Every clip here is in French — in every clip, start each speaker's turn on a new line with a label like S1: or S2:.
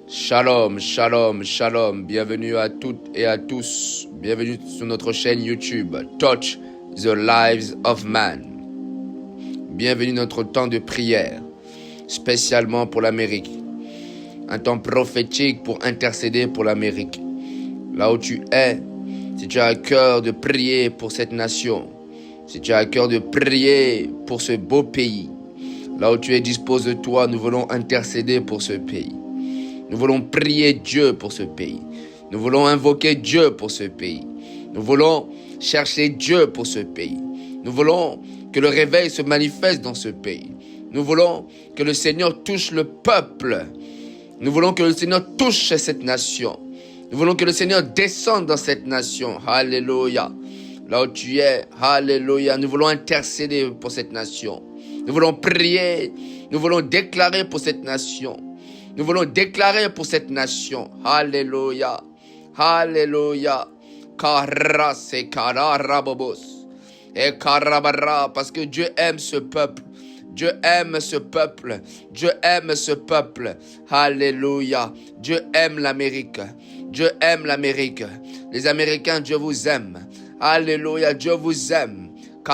S1: Shalom, shalom, shalom. Bienvenue à toutes et à tous. Bienvenue sur notre chaîne YouTube, Touch the Lives of Man. Bienvenue dans notre temps de prière, spécialement pour l'Amérique. Un temps prophétique pour intercéder pour l'Amérique. Là où tu es, si tu as à cœur de prier pour cette nation, si tu as à cœur de prier pour ce beau pays, là où tu es, dispose-toi, nous voulons intercéder pour ce pays. Nous voulons prier Dieu pour ce pays. Nous voulons invoquer Dieu pour ce pays. Nous voulons chercher Dieu pour ce pays. Nous voulons que le réveil se manifeste dans ce pays. Nous voulons que le Seigneur touche le peuple. Nous voulons que le Seigneur touche cette nation. Nous voulons que le Seigneur descende dans cette nation. Alléluia. Là où tu es, alléluia. Nous voulons intercéder pour cette nation. Nous voulons prier. Nous voulons déclarer pour cette nation. Nous voulons déclarer pour cette nation. Alléluia. Alléluia. Karas et kararabobos. Et karabara. Parce que Dieu aime ce peuple. Dieu aime ce peuple. Dieu aime ce peuple. Alléluia. Dieu aime l'Amérique. Dieu aime l'Amérique. Les Américains, Dieu vous aime. Alléluia. Dieu vous aime. I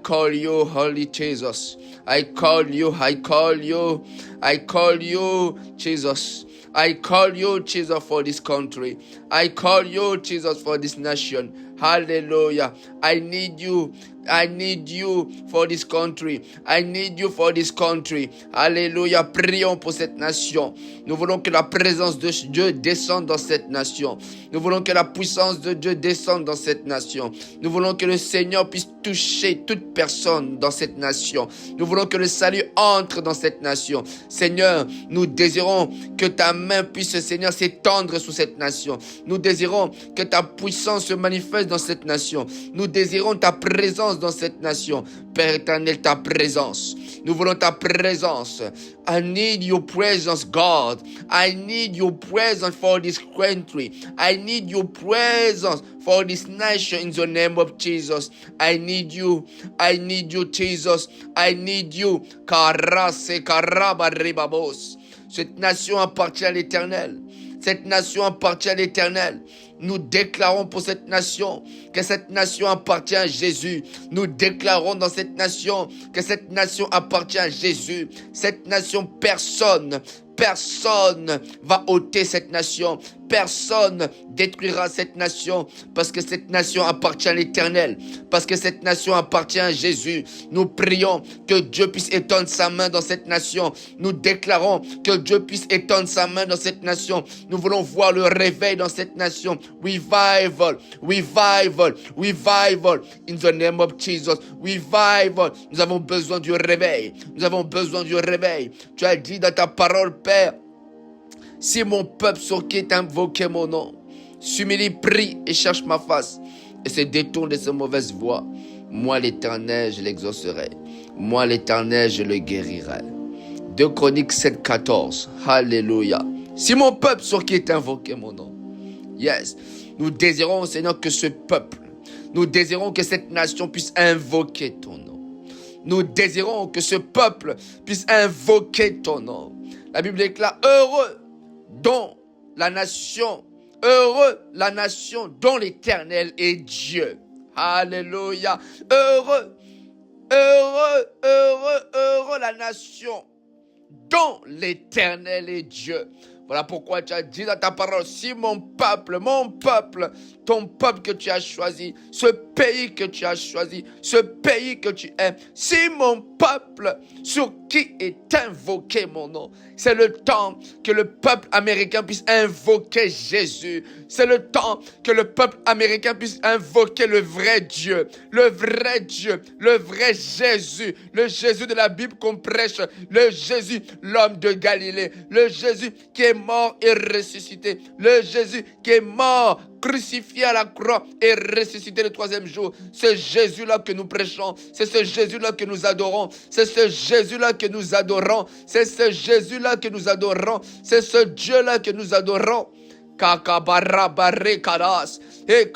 S1: call you, Holy Jesus. I call you, I call you, I call you, Jesus. I call you, Jesus, for this country. I call you, Jesus, for this nation. Hallelujah. I need you. I need you for this country. I need you for this country. Alléluia. Prions pour cette nation. Nous voulons que la présence de Dieu descende dans cette nation. Nous voulons que la puissance de Dieu descende dans cette nation. Nous voulons que le Seigneur puisse toucher toute personne dans cette nation. Nous voulons que le salut entre dans cette nation. Seigneur, nous désirons que ta main puisse, Seigneur, s'étendre sur cette nation. Nous désirons que ta puissance se manifeste dans cette nation. Nous désirons ta présence dans cette nation. Père éternel, ta présence. Nous voulons ta présence. I need your presence, God. I need your presence for this country. I need your presence for this nation in the name of Jesus. I need you. I need you, Jesus. I need you. Karase karabaribabos. Cette nation appartient à l'Éternel. Cette nation appartient à l'Éternel. Nous déclarons pour cette nation que cette nation appartient à Jésus. Nous déclarons dans cette nation que cette nation appartient à Jésus. Cette nation, personne va ôter cette nation. Personne détruira cette nation parce que cette nation appartient à l'Éternel. Parce que cette nation appartient à Jésus. Nous prions que Dieu puisse étendre sa main dans cette nation. Nous déclarons que Dieu puisse étendre sa main dans cette nation. Nous voulons voir le réveil dans cette nation. Revival, revival, revival in the name of Jesus. Revival. Nous avons besoin du réveil. Nous avons besoin du réveil. Tu as dit dans ta parole, Père, si mon peuple sur qui est invoqué mon nom s'humilie, prie et cherche ma face et se détourne de ses mauvaises voies, moi l'Éternel, je l'exaucerai. Moi l'Éternel, je le guérirai. 2 Chroniques 7:14. Alléluia. Si mon peuple sur qui est invoqué mon nom. Yes. Nous désirons, Seigneur, que ce peuple, nous désirons que cette nation puisse invoquer ton nom. Nous désirons que ce peuple puisse invoquer ton nom. La Bible déclare, heureux la nation dont l'Éternel est Dieu. Alléluia. Heureux la nation dont l'Éternel est Dieu. Voilà pourquoi tu as dit dans ta parole, si mon peuple, ton peuple que tu as choisi, ce pays que tu as choisi, ce pays que tu aimes, si mon peuple sur qui est invoqué mon nom, c'est le temps que le peuple américain puisse invoquer Jésus. C'est le temps que le peuple américain puisse invoquer le vrai Dieu, le vrai Jésus, le Jésus de la Bible qu'on prêche, le Jésus, l'homme de Galilée, le Jésus qui est mort et ressuscité, le Jésus qui est mort, crucifié à la croix et ressuscité le 3e jour. C'est Jésus-là que nous prêchons, c'est ce Jésus-là que nous adorons, c'est ce Jésus-là que nous adorons, c'est ce Jésus-là que nous adorons, c'est ce Dieu-là que nous adorons. Et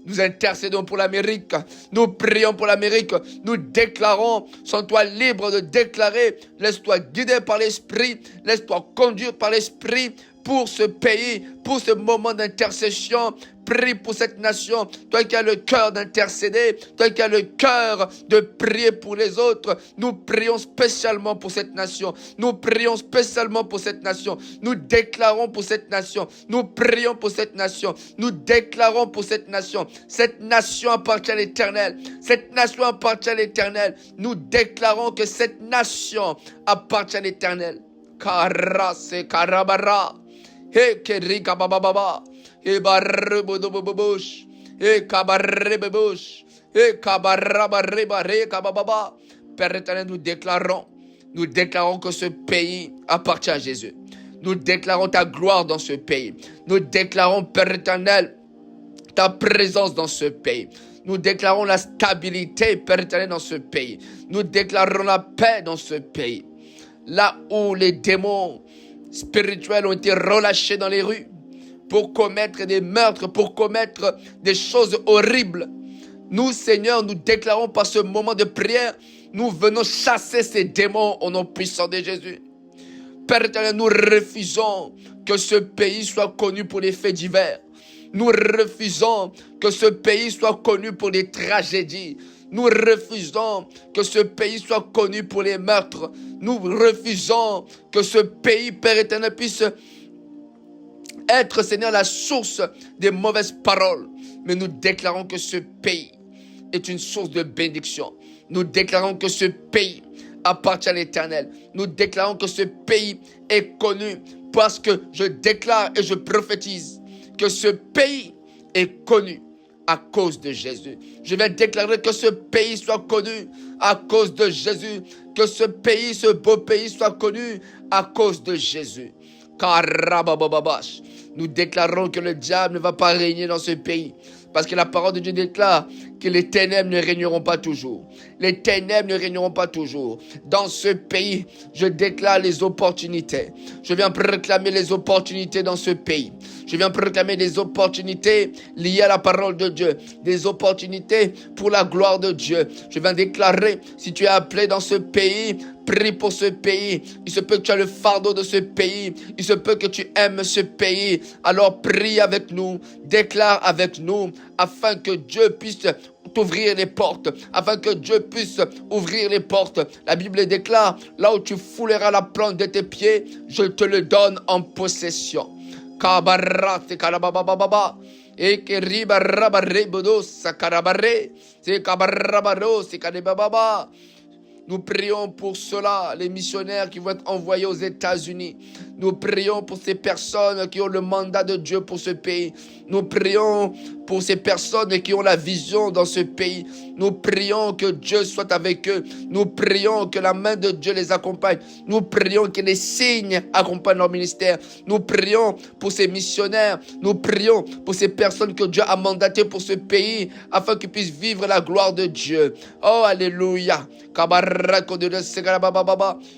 S1: nous intercédons pour l'Amérique. Nous prions pour l'Amérique. Nous déclarons, sens-toi libre de déclarer. Laisse-toi guider par l'Esprit. Laisse-toi conduire par l'Esprit pour ce pays, pour ce moment d'intercession. Prie pour cette nation, toi qui as le cœur d'intercéder, toi qui as le cœur de prier pour les autres. Nous prions spécialement pour cette nation. Nous prions spécialement pour cette nation. Nous déclarons pour cette nation. Nous prions pour cette nation. Nous déclarons pour cette nation. Cette nation appartient à l'Éternel. Cette nation appartient à l'Éternel. Nous déclarons que cette nation appartient à l'Éternel. Karase karabara. He kerika bababa. Et barrebodobobobosh, et kabarrebebosh, et kabarabarrebare kabababa. Père éternel, nous déclarons que ce pays appartient à Jésus. Nous déclarons ta gloire dans ce pays. Nous déclarons, Père éternel, ta présence dans ce pays. Nous déclarons la stabilité, Père éternel, dans ce pays. Nous déclarons la paix dans ce pays. Là où les démons spirituels ont été relâchés dans les rues, pour commettre des meurtres, pour commettre des choses horribles. Nous, Seigneur, nous déclarons par ce moment de prière, nous venons chasser ces démons au nom puissant de Jésus. Père éternel, nous refusons que ce pays soit connu pour les faits divers. Nous refusons que ce pays soit connu pour des tragédies. Nous refusons que ce pays soit connu pour les meurtres. Nous refusons que ce pays, Père éternel, puisse être, Seigneur, la source des mauvaises paroles. Mais nous déclarons que ce pays est une source de bénédiction. Nous déclarons que ce pays appartient à l'Éternel. Nous déclarons que ce pays est connu parce que je déclare et je prophétise que ce pays est connu à cause de Jésus. Je vais déclarer que ce pays soit connu à cause de Jésus. Que ce pays, ce beau pays soit connu à cause de Jésus. Karabababash. Nous déclarons que le diable ne va pas régner dans ce pays. Parce que la parole de Dieu déclare que les ténèbres ne régneront pas toujours. Les ténèbres ne régneront pas toujours. Dans ce pays, je déclare les opportunités. Je viens proclamer les opportunités dans ce pays. Je viens proclamer des opportunités liées à la parole de Dieu. Des opportunités pour la gloire de Dieu. Je viens déclarer, si tu es appelé dans ce pays, prie pour ce pays. Il se peut que tu as le fardeau de ce pays. Il se peut que tu aimes ce pays. Alors prie avec nous. Déclare avec nous. Afin que Dieu puisse t'ouvrir les portes. Afin que Dieu puisse ouvrir les portes. La Bible déclare, là où tu fouleras la plante de tes pieds, je te le donne en possession. Kabarate karabababa. Et que ribarabare bodo sakarabare. C'est kabarabaro, c'est kadebababa. Nous prions pour cela, les missionnaires qui vont être envoyés aux États-Unis. Nous prions pour ces personnes qui ont le mandat de Dieu pour ce pays. Nous prions pour ces personnes qui ont la vision dans ce pays. Nous prions que Dieu soit avec eux. Nous prions que la main de Dieu les accompagne. Nous prions que les signes accompagnent leur ministère. Nous prions pour ces missionnaires. Nous prions pour ces personnes que Dieu a mandatées pour ce pays afin qu'ils puissent vivre la gloire de Dieu. Oh, alléluia.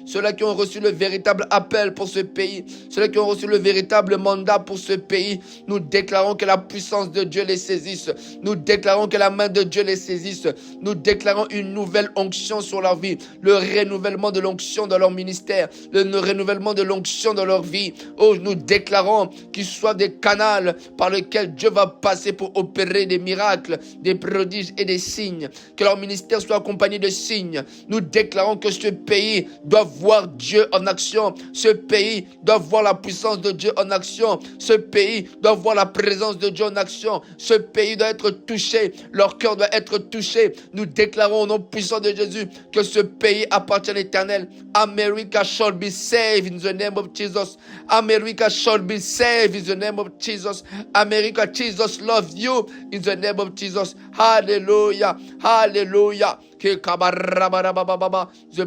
S1: Ceux-là qui ont reçu le véritable appel pour ce pays, ceux-là qui ont reçu le véritable mandat pour ce pays, nous déclarons que la puissance de Dieu les saisisse. Nous déclarons que la main de Dieu les saisisse. Nous déclarons une nouvelle onction sur leur vie, le renouvellement de l'onction dans leur ministère, le renouvellement de l'onction dans leur vie. Oh, nous déclarons qu'ils soient des canaux par lesquels Dieu va passer pour opérer des miracles, des prodiges et des signes. Que leur ministère soit accompagné de signes. Nous déclarons que ce pays doit voir Dieu en action. Ce pays doit voir la puissance de Dieu en action. Ce pays doit voir la présence de Dieu en action. Ce pays doit être touché. Leur cœur doit être touché. Nous déclarons au nom puissant de Jésus que ce pays appartient à l'Éternel. America shall be saved in the name of Jesus. America shall be saved in the name of Jesus. America, Jesus loves you in the name of Jesus. Hallelujah. Hallelujah. The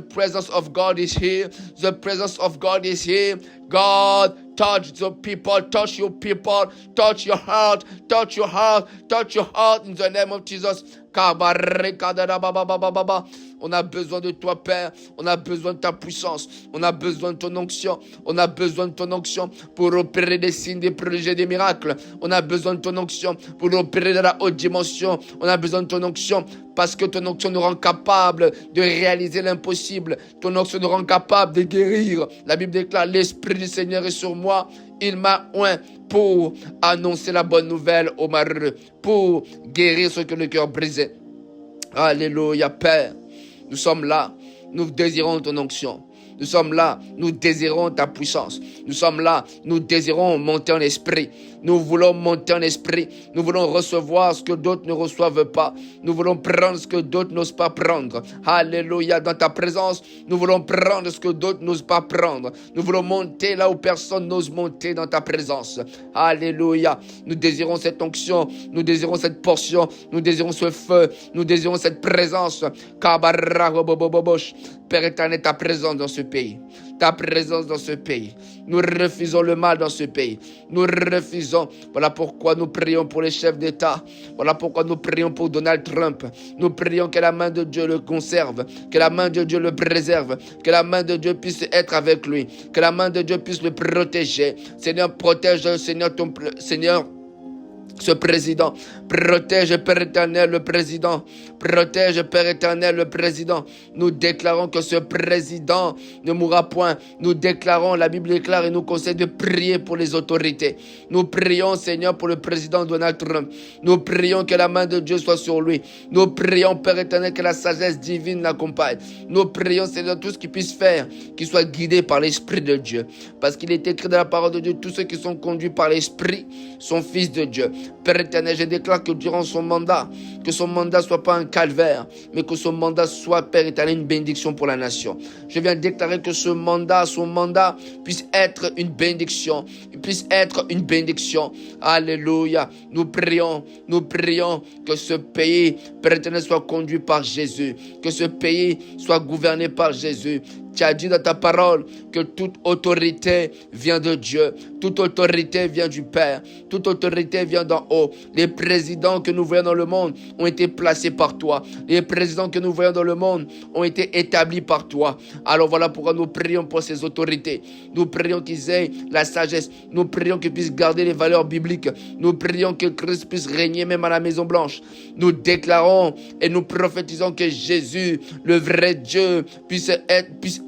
S1: presence of God is here. The presence of God is here. God, touch the people, touch your people, touch your heart, touch your heart, touch your heart in the name of Jesus. On a besoin de toi, Père. On a besoin de ta puissance. On a besoin de ton onction. On a besoin de ton onction pour opérer des signes, des prodiges, des miracles. On a besoin de ton onction pour opérer dans la haute dimension. On a besoin de ton onction parce que ton onction nous rend capable de réaliser l'impossible. Ton onction nous rend capable de guérir. La Bible déclare, l'Esprit du Seigneur est sur moi. Il m'a oint pour annoncer la bonne nouvelle aux malheureux, pour guérir ceux qui ont le cœur brisé. Alléluia, Père. Nous sommes là. Nous désirons ton onction. Nous sommes là, nous désirons ta puissance. Nous sommes là, nous désirons monter en esprit. Nous voulons monter en esprit. Nous voulons recevoir ce que d'autres ne reçoivent pas. Nous voulons prendre ce que d'autres n'osent pas prendre. Alléluia, dans ta présence, nous voulons prendre ce que d'autres n'osent pas prendre. Nous voulons monter là où personne n'ose monter dans ta présence. Alléluia, nous désirons cette onction. Nous désirons cette portion. Nous désirons ce feu. Nous désirons cette présence. Père éternel, ta présence dans ce pays. Ta présence dans ce pays. Nous refusons le mal dans ce pays. Nous refusons. Voilà pourquoi nous prions pour les chefs d'État. Voilà pourquoi nous prions pour Donald Trump. Nous prions que la main de Dieu le conserve. Que la main de Dieu le préserve. Que la main de Dieu puisse être avec lui. Que la main de Dieu puisse le protéger. Seigneur, protège, Seigneur, ce président. Protège, Père éternel, le président. Protège, Père éternel, le président. Nous déclarons que ce président ne mourra point. Nous déclarons, la Bible déclare et nous conseille de prier pour les autorités. Nous prions, Seigneur, pour le président Donald Trump. Nous prions que la main de Dieu soit sur lui. Nous prions, Père éternel, que la sagesse divine l'accompagne. Nous prions, Seigneur, tout ce qu'il puisse faire, qu'il soit guidé par l'Esprit de Dieu. Parce qu'il est écrit dans la parole de Dieu, tous ceux qui sont conduits par l'Esprit sont fils de Dieu. Père éternel, je déclare que durant son mandat, que son mandat soit pas un calvaire, mais que son mandat soit, Père éternel, une bénédiction pour la nation. Je viens déclarer que son mandat puisse être une bénédiction, Alléluia. Nous prions que ce pays, Père éternel, soit conduit par Jésus, que ce pays soit gouverné par Jésus. Tu as dit dans ta parole que toute autorité vient de Dieu. Toute autorité vient du Père. Toute autorité vient d'en haut. Les présidents que nous voyons dans le monde ont été placés par toi. Les présidents que nous voyons dans le monde ont été établis par toi. Alors voilà pourquoi nous prions pour ces autorités. Nous prions qu'ils aient la sagesse. Nous prions qu'ils puissent garder les valeurs bibliques. Nous prions que Christ puisse régner même à la Maison Blanche. Nous déclarons et nous prophétisons que Jésus, le vrai Dieu, puisse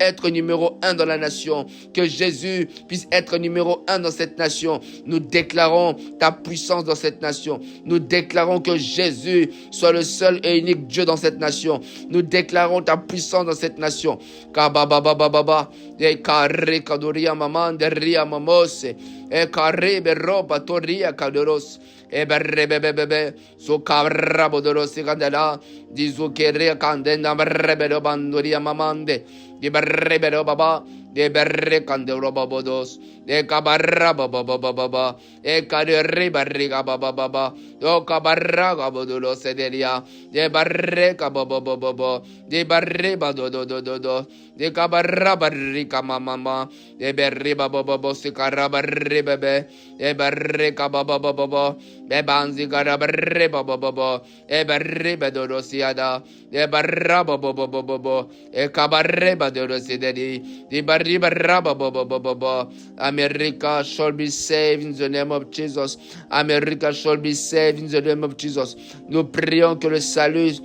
S1: être numéro 1 dans la nation. Que Jésus puisse être numéro 1 dans cette nation. Nous déclarons ta puissance dans cette nation. Nous déclarons que Jésus soit le seul et unique Dieu dans cette nation. Nous déclarons ta puissance dans cette nation. Kabababababa, de kare kadoria maman de ria mamose, e kare beroba toria kadoros, e berrebebebe, so kabrabodoros kandela, dizu kere kandenda berrebero bandoria mamande. De berrebero baba, de berre candelo babodos, de cabarra baba, e cadere barriga baba, do cabarra gabodulo sederia, de barre cababo, de barre badodo, de cabarra barrica mamma, de berre babo, si carabarre bebe, de barre cababo, de banzi carabarre babo, e barre bedorosiada, de barra babo, e cabarre America shall be saved in the name of Jesus. America shall be saved in the name of Jesus. Nous prions que le salut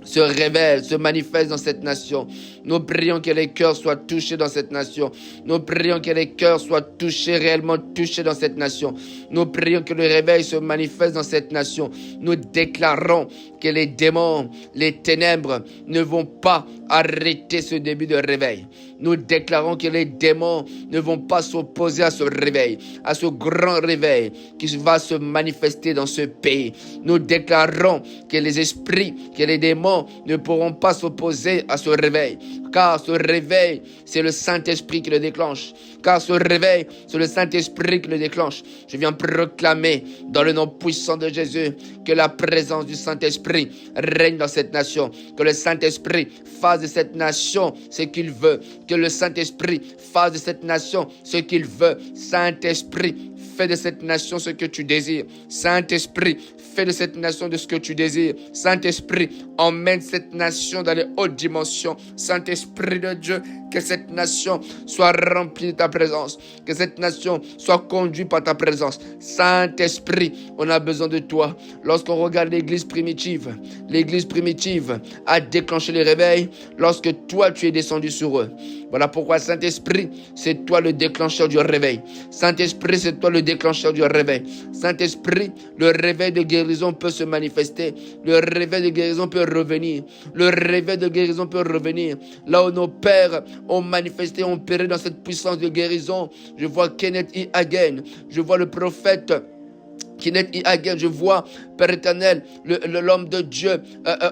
S1: se révèle, se manifeste dans cette nation. Nous prions que les cœurs soient touchés dans cette nation. Nous prions que les cœurs soient touchés, réellement touchés dans cette nation. Nous prions que le réveil se manifeste dans cette nation. Nous déclarons que les démons, les ténèbres ne vont pas arrêter ce début de réveil. Nous déclarons que les démons ne vont pas s'opposer à ce réveil, à ce grand réveil qui va se manifester dans ce pays. Nous déclarons que les esprits, que les démons ne pourront pas s'opposer à ce réveil. Car ce réveil, c'est le Saint-Esprit qui le déclenche. Car ce réveil, c'est le Saint-Esprit qui le déclenche. Je viens proclamer dans le nom puissant de Jésus que la présence du Saint-Esprit règne dans cette nation. Que le Saint-Esprit fasse de cette nation ce qu'il veut. Que le Saint-Esprit fasse de cette nation ce qu'il veut. Saint-Esprit, fais de cette nation ce que tu désires. Saint-Esprit, fais de cette nation de ce que tu désires. Saint-Esprit, emmène cette nation dans les hautes dimensions. Saint-Esprit de Dieu, que cette nation soit remplie de ta présence. Que cette nation soit conduite par ta présence. Saint-Esprit, on a besoin de toi. Lorsqu'on regarde l'église primitive a déclenché les réveils lorsque toi tu es descendu sur eux. Voilà pourquoi Saint-Esprit, c'est toi le déclencheur du réveil. Saint-Esprit, c'est toi le déclencheur du réveil. Saint-Esprit, le réveil de guérison peut se manifester. Le réveil de guérison peut revenir. Le réveil de guérison peut revenir. Là où nos pères ont manifesté, ont opéré dans cette puissance de guérison. Je vois Kenneth E. Hagin. Je vois le prophète Kenneth E. Hagin, je vois, Père éternel, l'homme de Dieu,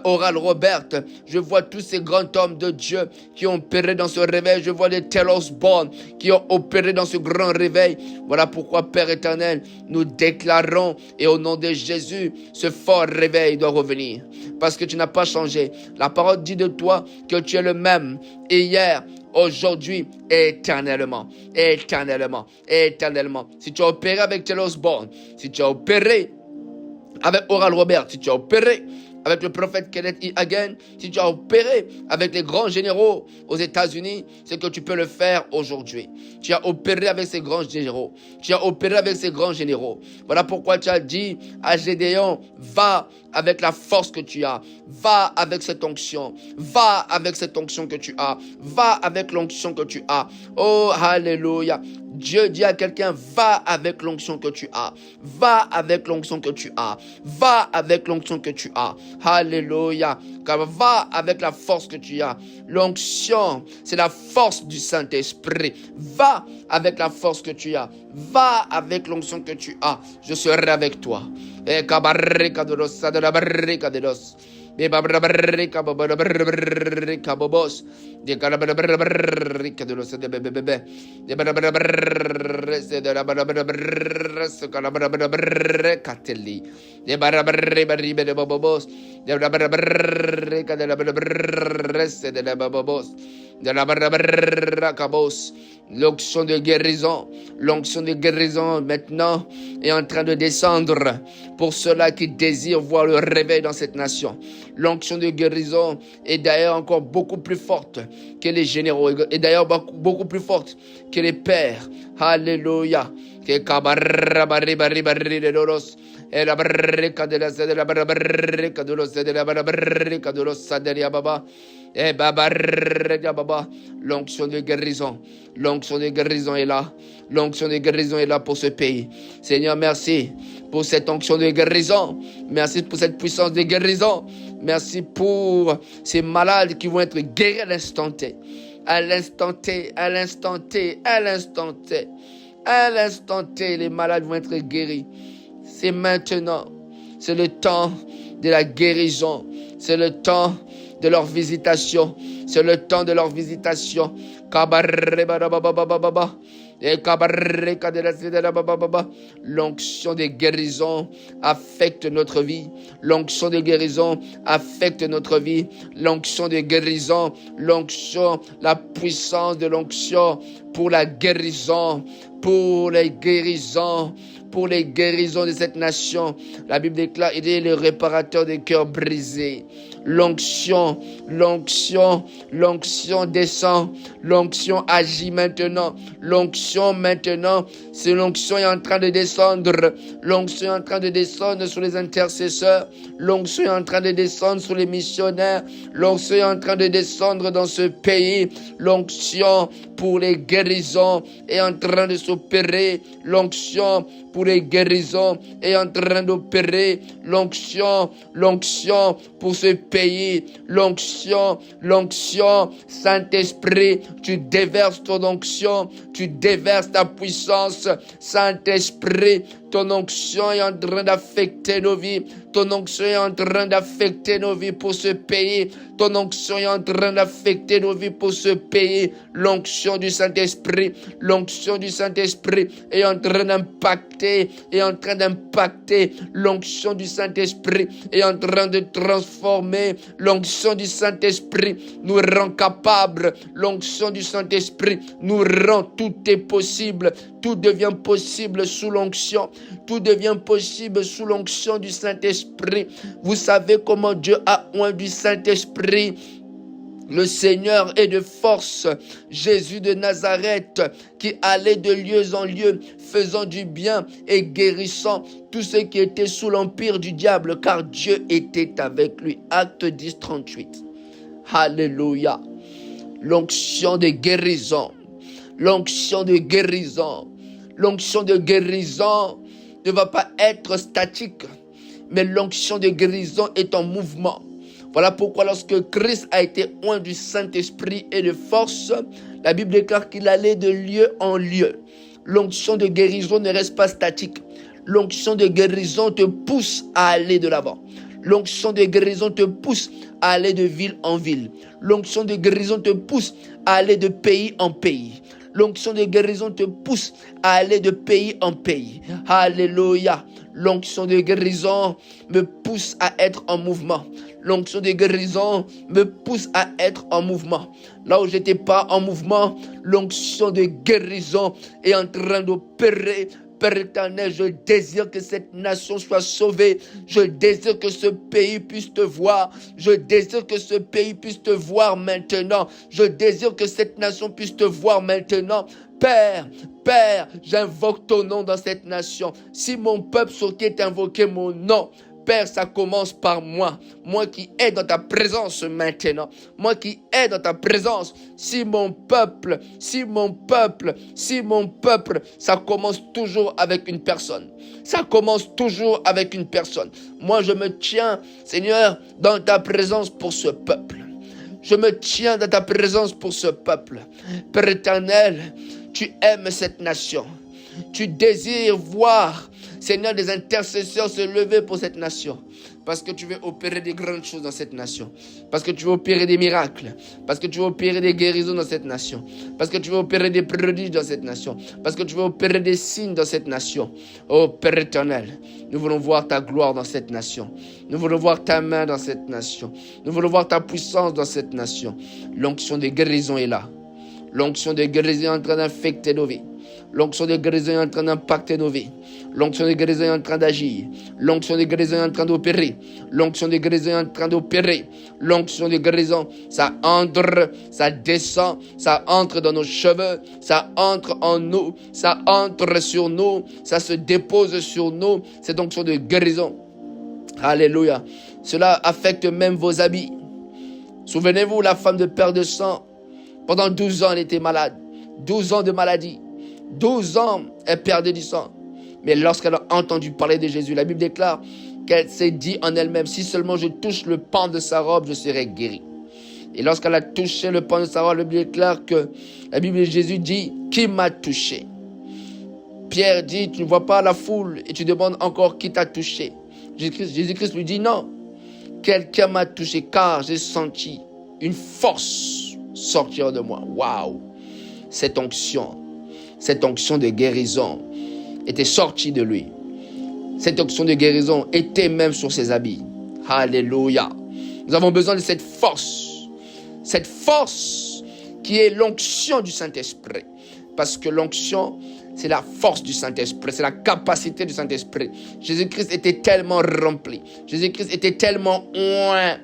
S1: Oral Robert. Je vois tous ces grands hommes de Dieu qui ont opéré dans ce réveil. Je vois les Taylor Osborne qui ont opéré dans ce grand réveil. Voilà pourquoi, Père éternel, nous déclarons, et au nom de Jésus, ce fort réveil doit revenir. Parce que tu n'as pas changé. La parole dit de toi que tu es le même hier, aujourd'hui, éternellement. Si tu as opéré avec Taylor Osborne, si tu as opéré avec Oral Robert, si tu as opéré avec le prophète Kenneth E. Hagin, si tu as opéré avec les grands généraux aux États-Unis, c'est que tu peux le faire aujourd'hui. Tu as opéré avec ces grands généraux. Voilà pourquoi tu as dit à Gédéon, va avec la force que tu as. Va avec cette onction. Va avec cette onction que tu as. Va avec l'onction que tu as. Oh, alléluia. Dieu dit à quelqu'un, va avec l'onction que tu as. Va avec l'onction que tu as. Va avec l'onction que tu as. Alléluia. Va avec la force que tu as. L'onction, c'est la force du Saint-Esprit. Va avec la force que tu as. Va avec l'onction que tu as. Je serai avec toi. Et kabarika de los, de la barrica de los. De babrabarika babrabarika bobos. De kalabarika de los de bebebe. De barabarika de la barabarika kalabarika teli. De barabarika de bobos. De barabarika de la barabarika de la bobos. De la barabarika bobos. L'onction de guérison maintenant est en train de descendre pour ceux-là qui désirent voir le réveil dans cette nation. L'onction de guérison est d'ailleurs encore beaucoup plus forte que les généraux, et d'ailleurs beaucoup plus forte que les pères. Alléluia. Que et la barrica de la de la barrica de los de la barrica de los saderia baba et babarrica baba. L'onction de guérison est là. L'onction de guérison est là pour ce pays. Seigneur, merci pour cette onction de guérison. Merci pour cette puissance de guérison. Merci pour ces malades qui vont être guéris à l'instant T. À l'instant T, à l'instant T, à l'instant T. À l'instant T, les malades vont être guéris. C'est maintenant. C'est le temps de la guérison. C'est le temps de leur visitation. C'est le temps de leur visitation. L'onction de guérison affecte notre vie. L'onction de guérison affecte notre vie. L'onction de guérison, l'onction, la puissance de l'onction pour la guérison, pour les guérisons de cette nation. La Bible déclare, il est le réparateur des cœurs brisés. L'onction descend. L'onction agit maintenant. L'onction maintenant, c'est l'onction est en train de descendre. L'onction est en train de descendre sur les intercesseurs. L'onction est en train de descendre sur les missionnaires. L'onction est en train de descendre dans ce pays. L'onction pour les guérisons est en train de s'opérer. L'onction pour les guérisons est en train d'opérer. L'onction pour ce pays. L'onction, Saint-Esprit, tu déverses ton onction, tu déverses ta puissance. Saint-Esprit, Ton onction est en train d'affecter nos vies. Ton onction est en train d'affecter nos vies pour ce pays. Ton onction est en train d'affecter nos vies pour ce pays. L'onction du Saint-Esprit, l'onction du Saint-Esprit est en train d'impacter, L'onction du Saint-Esprit est en train de transformer. L'onction du Saint-Esprit nous rend capables. L'onction du Saint-Esprit nous rend, tout est possible. Tout devient possible sous l'onction. Tout devient possible sous l'onction du Saint-Esprit. Vous savez comment Dieu a oint du Saint-Esprit. Le Seigneur est de force. Jésus de Nazareth qui allait de lieu en lieu, faisant du bien et guérissant tous ceux qui étaient sous l'empire du diable, car Dieu était avec lui. Acte 10, 38. Alléluia. L'onction de guérison. L'onction de guérison. L'onction de guérison ne va pas être statique, mais l'onction de guérison est en mouvement. Voilà pourquoi lorsque Christ a été oint du Saint-Esprit et de force, la Bible déclare qu'il allait de lieu en lieu. L'onction de guérison ne reste pas statique. L'onction de guérison te pousse à aller de l'avant. L'onction de guérison te pousse à aller de ville en ville. L'onction de guérison te pousse à aller de pays en pays. L'onction de guérison te pousse à aller de pays en pays. Alléluia. L'onction de guérison me pousse à être en mouvement. L'onction de guérison me pousse à être en mouvement. Là où je n'étais pas en mouvement, l'onction de guérison est en train d'opérer. Père éternel, je désire que cette nation soit sauvée. Je désire que ce pays puisse te voir. Je désire que ce pays puisse te voir maintenant. Je désire que cette nation puisse te voir maintenant. Père, j'invoque ton nom dans cette nation. Si mon peuple sur qui est invoqué mon nom, Père, ça commence par moi. Moi qui est dans ta présence maintenant. Moi qui est dans ta présence. Si mon peuple, ça commence toujours avec une personne. Ça commence toujours avec une personne. Moi, je me tiens, Seigneur, dans ta présence pour ce peuple. Je me tiens dans ta présence pour ce peuple. Père éternel, tu aimes cette nation. Tu désires voir, Seigneur, des intercesseurs se lever pour cette nation. Parce que tu veux opérer des grandes choses dans cette nation. Parce que tu veux opérer des miracles. Parce que tu veux opérer des guérisons dans cette nation. Parce que tu veux opérer des prodiges dans cette nation. Parce que tu veux opérer des signes dans cette nation. Oh Père éternel, nous voulons voir ta gloire dans cette nation. Nous voulons voir ta main dans cette nation. Nous voulons voir ta puissance dans cette nation. L'onction de guérison est là. L'onction de guérison est en train d'infecter nos vies. L'onction de guérison est en train d'impacter nos vies. L'onction de guérison est en train d'agir. L'onction de guérison est en train d'opérer. L'onction de guérison est en train d'opérer. L'onction de guérison, ça entre, ça descend, ça entre dans nos cheveux, ça entre en nous, ça entre sur nous, ça se dépose sur nous. Cette onction de guérison. Alléluia. Cela affecte même vos habits. Souvenez-vous, la femme de père de sang, pendant 12 ans, elle était malade. 12 ans de maladie. 12 ans, elle perdait du sang. Mais lorsqu'elle a entendu parler de Jésus, la Bible déclare qu'elle s'est dit en elle-même, si seulement je touche le pan de sa robe, je serai guérie. Et lorsqu'elle a touché le pan de sa robe, la Bible déclare que la Bible de Jésus dit, qui m'a touché? Pierre dit, tu ne vois pas la foule et tu demandes encore qui t'a touché. Jésus-Christ lui dit, non, quelqu'un m'a touché car j'ai senti une force sortir de moi. Waouh! Cette onction de guérison était sortie de lui. Cette onction de guérison était même sur ses habits. Alléluia. Nous avons besoin de cette force qui est l'onction du Saint-Esprit. Parce que l'onction, c'est la force du Saint-Esprit, c'est la capacité du Saint-Esprit. Jésus-Christ était tellement rempli. Jésus-Christ était tellement oint.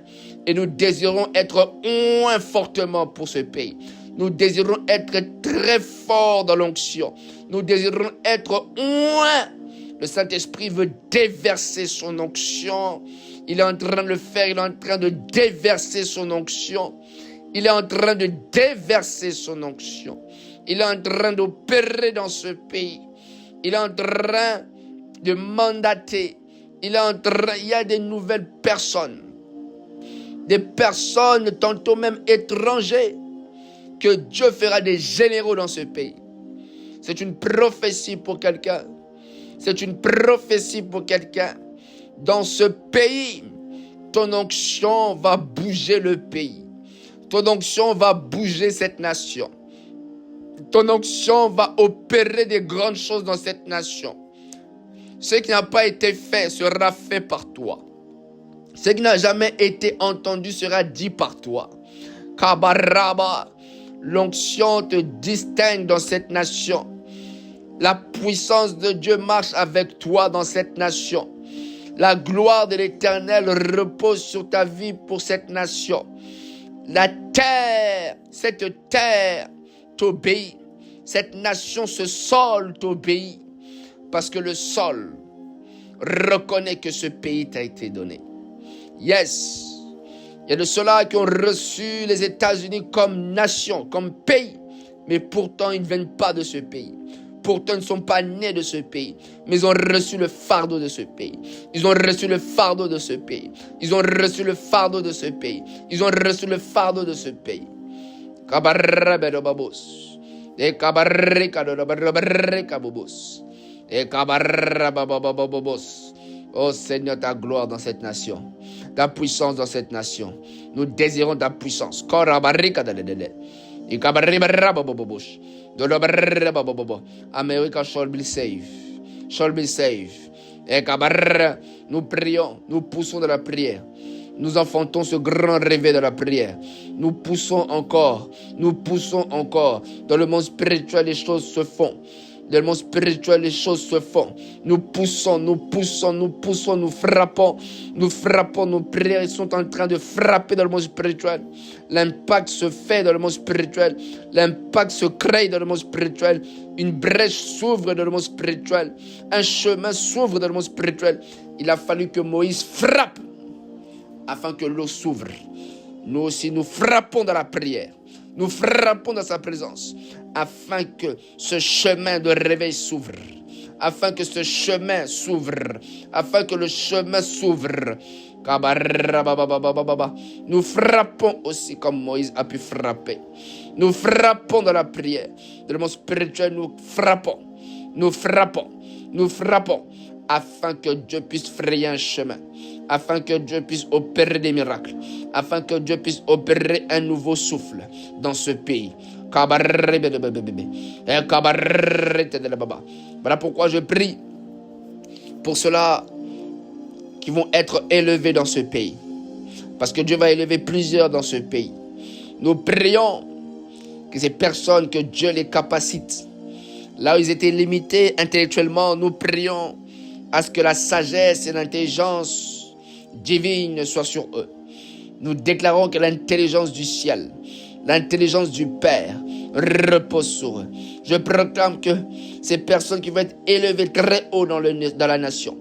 S1: Et nous désirons être oint fortement pour ce pays. Nous désirons être très forts dans l'onction. Nous désirons être oint. Le Saint-Esprit veut déverser son onction. Il est en train de le faire. Il est en train de déverser son onction. Il est en train de déverser son onction. Il est en train d'opérer dans ce pays. Il est en train de mandater. Il y a des nouvelles personnes. Des personnes tantôt même étrangères. Que Dieu fera des généraux dans ce pays. C'est une prophétie pour quelqu'un. C'est une prophétie pour quelqu'un. Dans ce pays, ton onction va bouger le pays. Ton onction va bouger cette nation. Ton onction va opérer des grandes choses dans cette nation. Ce qui n'a pas été fait sera fait par toi. Ce qui n'a jamais été entendu sera dit par toi. Kabaraba, l'onction te distingue dans cette nation. La puissance de Dieu marche avec toi dans cette nation. La gloire de l'Éternel repose sur ta vie pour cette nation. La terre, cette terre t'obéit. Cette nation, ce sol t'obéit. Parce que le sol reconnaît que ce pays t'a été donné. Yes. Il y a de ceux-là qui ont reçu les États-Unis comme nation, comme pays. Mais pourtant, ils ne viennent pas de ce pays. Pourtant, ils ne sont pas nés de ce pays. Mais ils ont reçu le fardeau de ce pays. Ils ont reçu le fardeau de ce pays. Ils ont reçu le fardeau de ce pays. Ils ont reçu le fardeau de ce pays. Oh Seigneur, ta gloire dans cette nation. Ta puissance dans cette nation. Nous désirons ta puissance. America shall be saved. Shall be saved. Nous prions, nous poussons de la prière. Nous enfantons ce grand réveil de la prière. Nous poussons encore. Dans le monde spirituel, les choses se font. Dans le monde spirituel, les choses se font. Nous poussons, nous frappons. Nos prières sont en train de frapper dans le monde spirituel. L'impact se fait dans le monde spirituel. L'impact se crée dans le monde spirituel. Une brèche s'ouvre dans le monde spirituel. Un chemin s'ouvre dans le monde spirituel. Il a fallu que Moïse frappe afin que l'eau s'ouvre. Nous aussi, nous frappons dans la prière. Nous frappons dans sa présence afin que ce chemin de réveil s'ouvre. Afin que ce chemin s'ouvre. Afin que le chemin s'ouvre. Nous frappons aussi comme Moïse a pu frapper. Nous frappons dans la prière. Dans le monde spirituel, nous frappons. Afin que Dieu puisse frayer un chemin. Afin que Dieu puisse opérer des miracles. Afin que Dieu puisse opérer un nouveau souffle dans ce pays. Voilà pourquoi je prie pour ceux-là qui vont être élevés dans ce pays. Parce que Dieu va élever plusieurs dans ce pays. Nous prions que ces personnes, que Dieu les capacite. Là où ils étaient limités intellectuellement, nous prions à ce que la sagesse et l'intelligence divine soient sur eux. Nous déclarons que l'intelligence du ciel, l'intelligence du Père repose sur eux. Je proclame que ces personnes qui vont être élevées très haut dans la nation,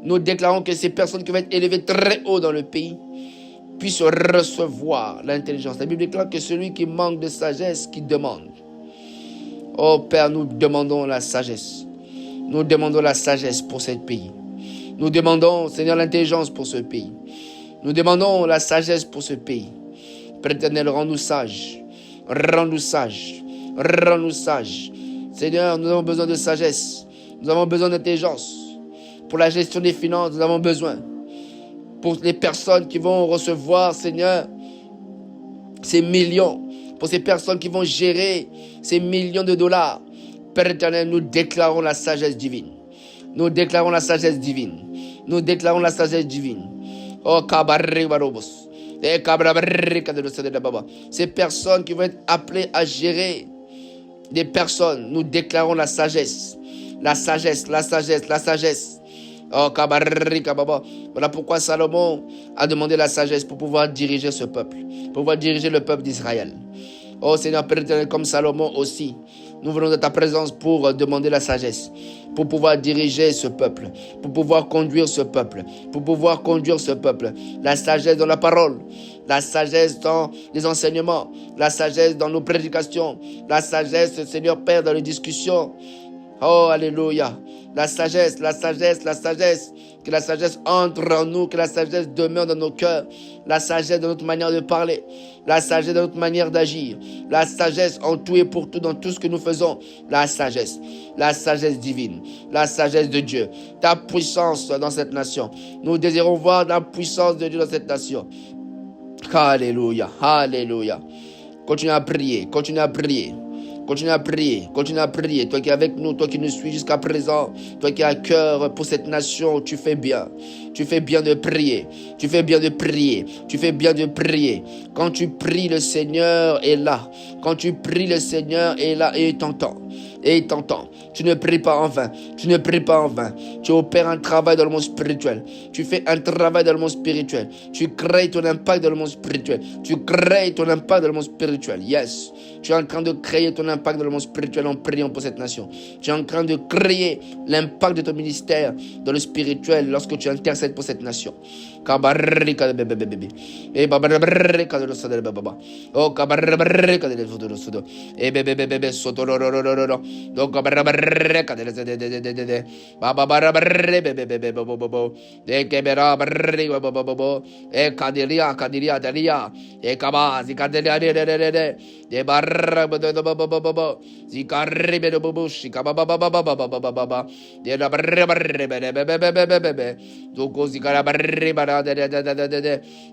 S1: nous déclarons que ces personnes qui vont être élevées très haut dans le pays puissent recevoir l'intelligence. La Bible déclare que celui qui manque de sagesse, qui demande. Oh Père, nous demandons la sagesse. Nous demandons la sagesse pour ce pays. Nous demandons, Seigneur, l'intelligence pour ce pays. Nous demandons la sagesse pour ce pays. Père éternel, rends-nous sages. Rends-nous sages. Rends-nous sages. Seigneur, nous avons besoin de sagesse. Nous avons besoin d'intelligence. Pour la gestion des finances, nous avons besoin. Pour les personnes qui vont recevoir, Seigneur, ces millions. Pour ces personnes qui vont gérer ces millions de dollars. Père éternel, nous déclarons la sagesse divine. Nous déclarons la sagesse divine. Nous déclarons la sagesse divine. Oh, ces personnes qui vont être appelées à gérer des personnes, nous déclarons la sagesse. La sagesse, la sagesse, la sagesse. Oh, voilà pourquoi Salomon a demandé la sagesse pour pouvoir diriger ce peuple. Pour pouvoir diriger le peuple d'Israël. Oh Seigneur, Père éternel, comme Salomon aussi, nous venons de ta présence pour demander la sagesse, pour pouvoir diriger ce peuple, pour pouvoir conduire ce peuple, pour pouvoir conduire ce peuple. La sagesse dans la parole, la sagesse dans les enseignements, la sagesse dans nos prédications, la sagesse, Seigneur Père, dans les discussions. Oh, alléluia. La sagesse, la sagesse, la sagesse. Que la sagesse entre en nous, que la sagesse demeure dans nos cœurs. La sagesse dans notre manière de parler. La sagesse dans notre manière d'agir. La sagesse en tout et pour tout dans tout ce que nous faisons. La sagesse divine. La sagesse de Dieu. Ta puissance dans cette nation. Nous désirons voir la puissance de Dieu dans cette nation. Alléluia, alléluia. Continue à prier, continue à prier. Continue à prier, continue à prier. Toi qui es avec nous, toi qui nous suis jusqu'à présent, toi qui as cœur pour cette nation, tu fais bien. Tu fais bien de prier. Tu fais bien de prier. Tu fais bien de prier. Quand tu pries, le Seigneur est là. Quand tu pries, le Seigneur est là et il t'entend. Et il t'entend. Tu ne pries pas en vain. Tu ne pries pas en vain. Tu opères un travail dans le monde spirituel. Tu fais un travail dans le monde spirituel. Tu crées ton impact dans le monde spirituel. Tu crées ton impact dans le monde spirituel. Yes. Tu es en train de créer ton impact dans le monde spirituel en priant pour cette nation. Tu es en train de créer l'impact de ton ministère dans le spirituel lorsque tu intercèdes pour cette nation. Kabarrika de bébé. Et babarrika de l'osade baba. Oh kabarrika de l'osade. Et bébé sotororororo. Donc kabarrika de baba bébé bobo. Et kebera barrika bobo. Et kadiria daria. Et kabazi kadiria de. Et barra bobo. Zikarri de bobo shikaba baba. De la bébé. Donc zikara barriba.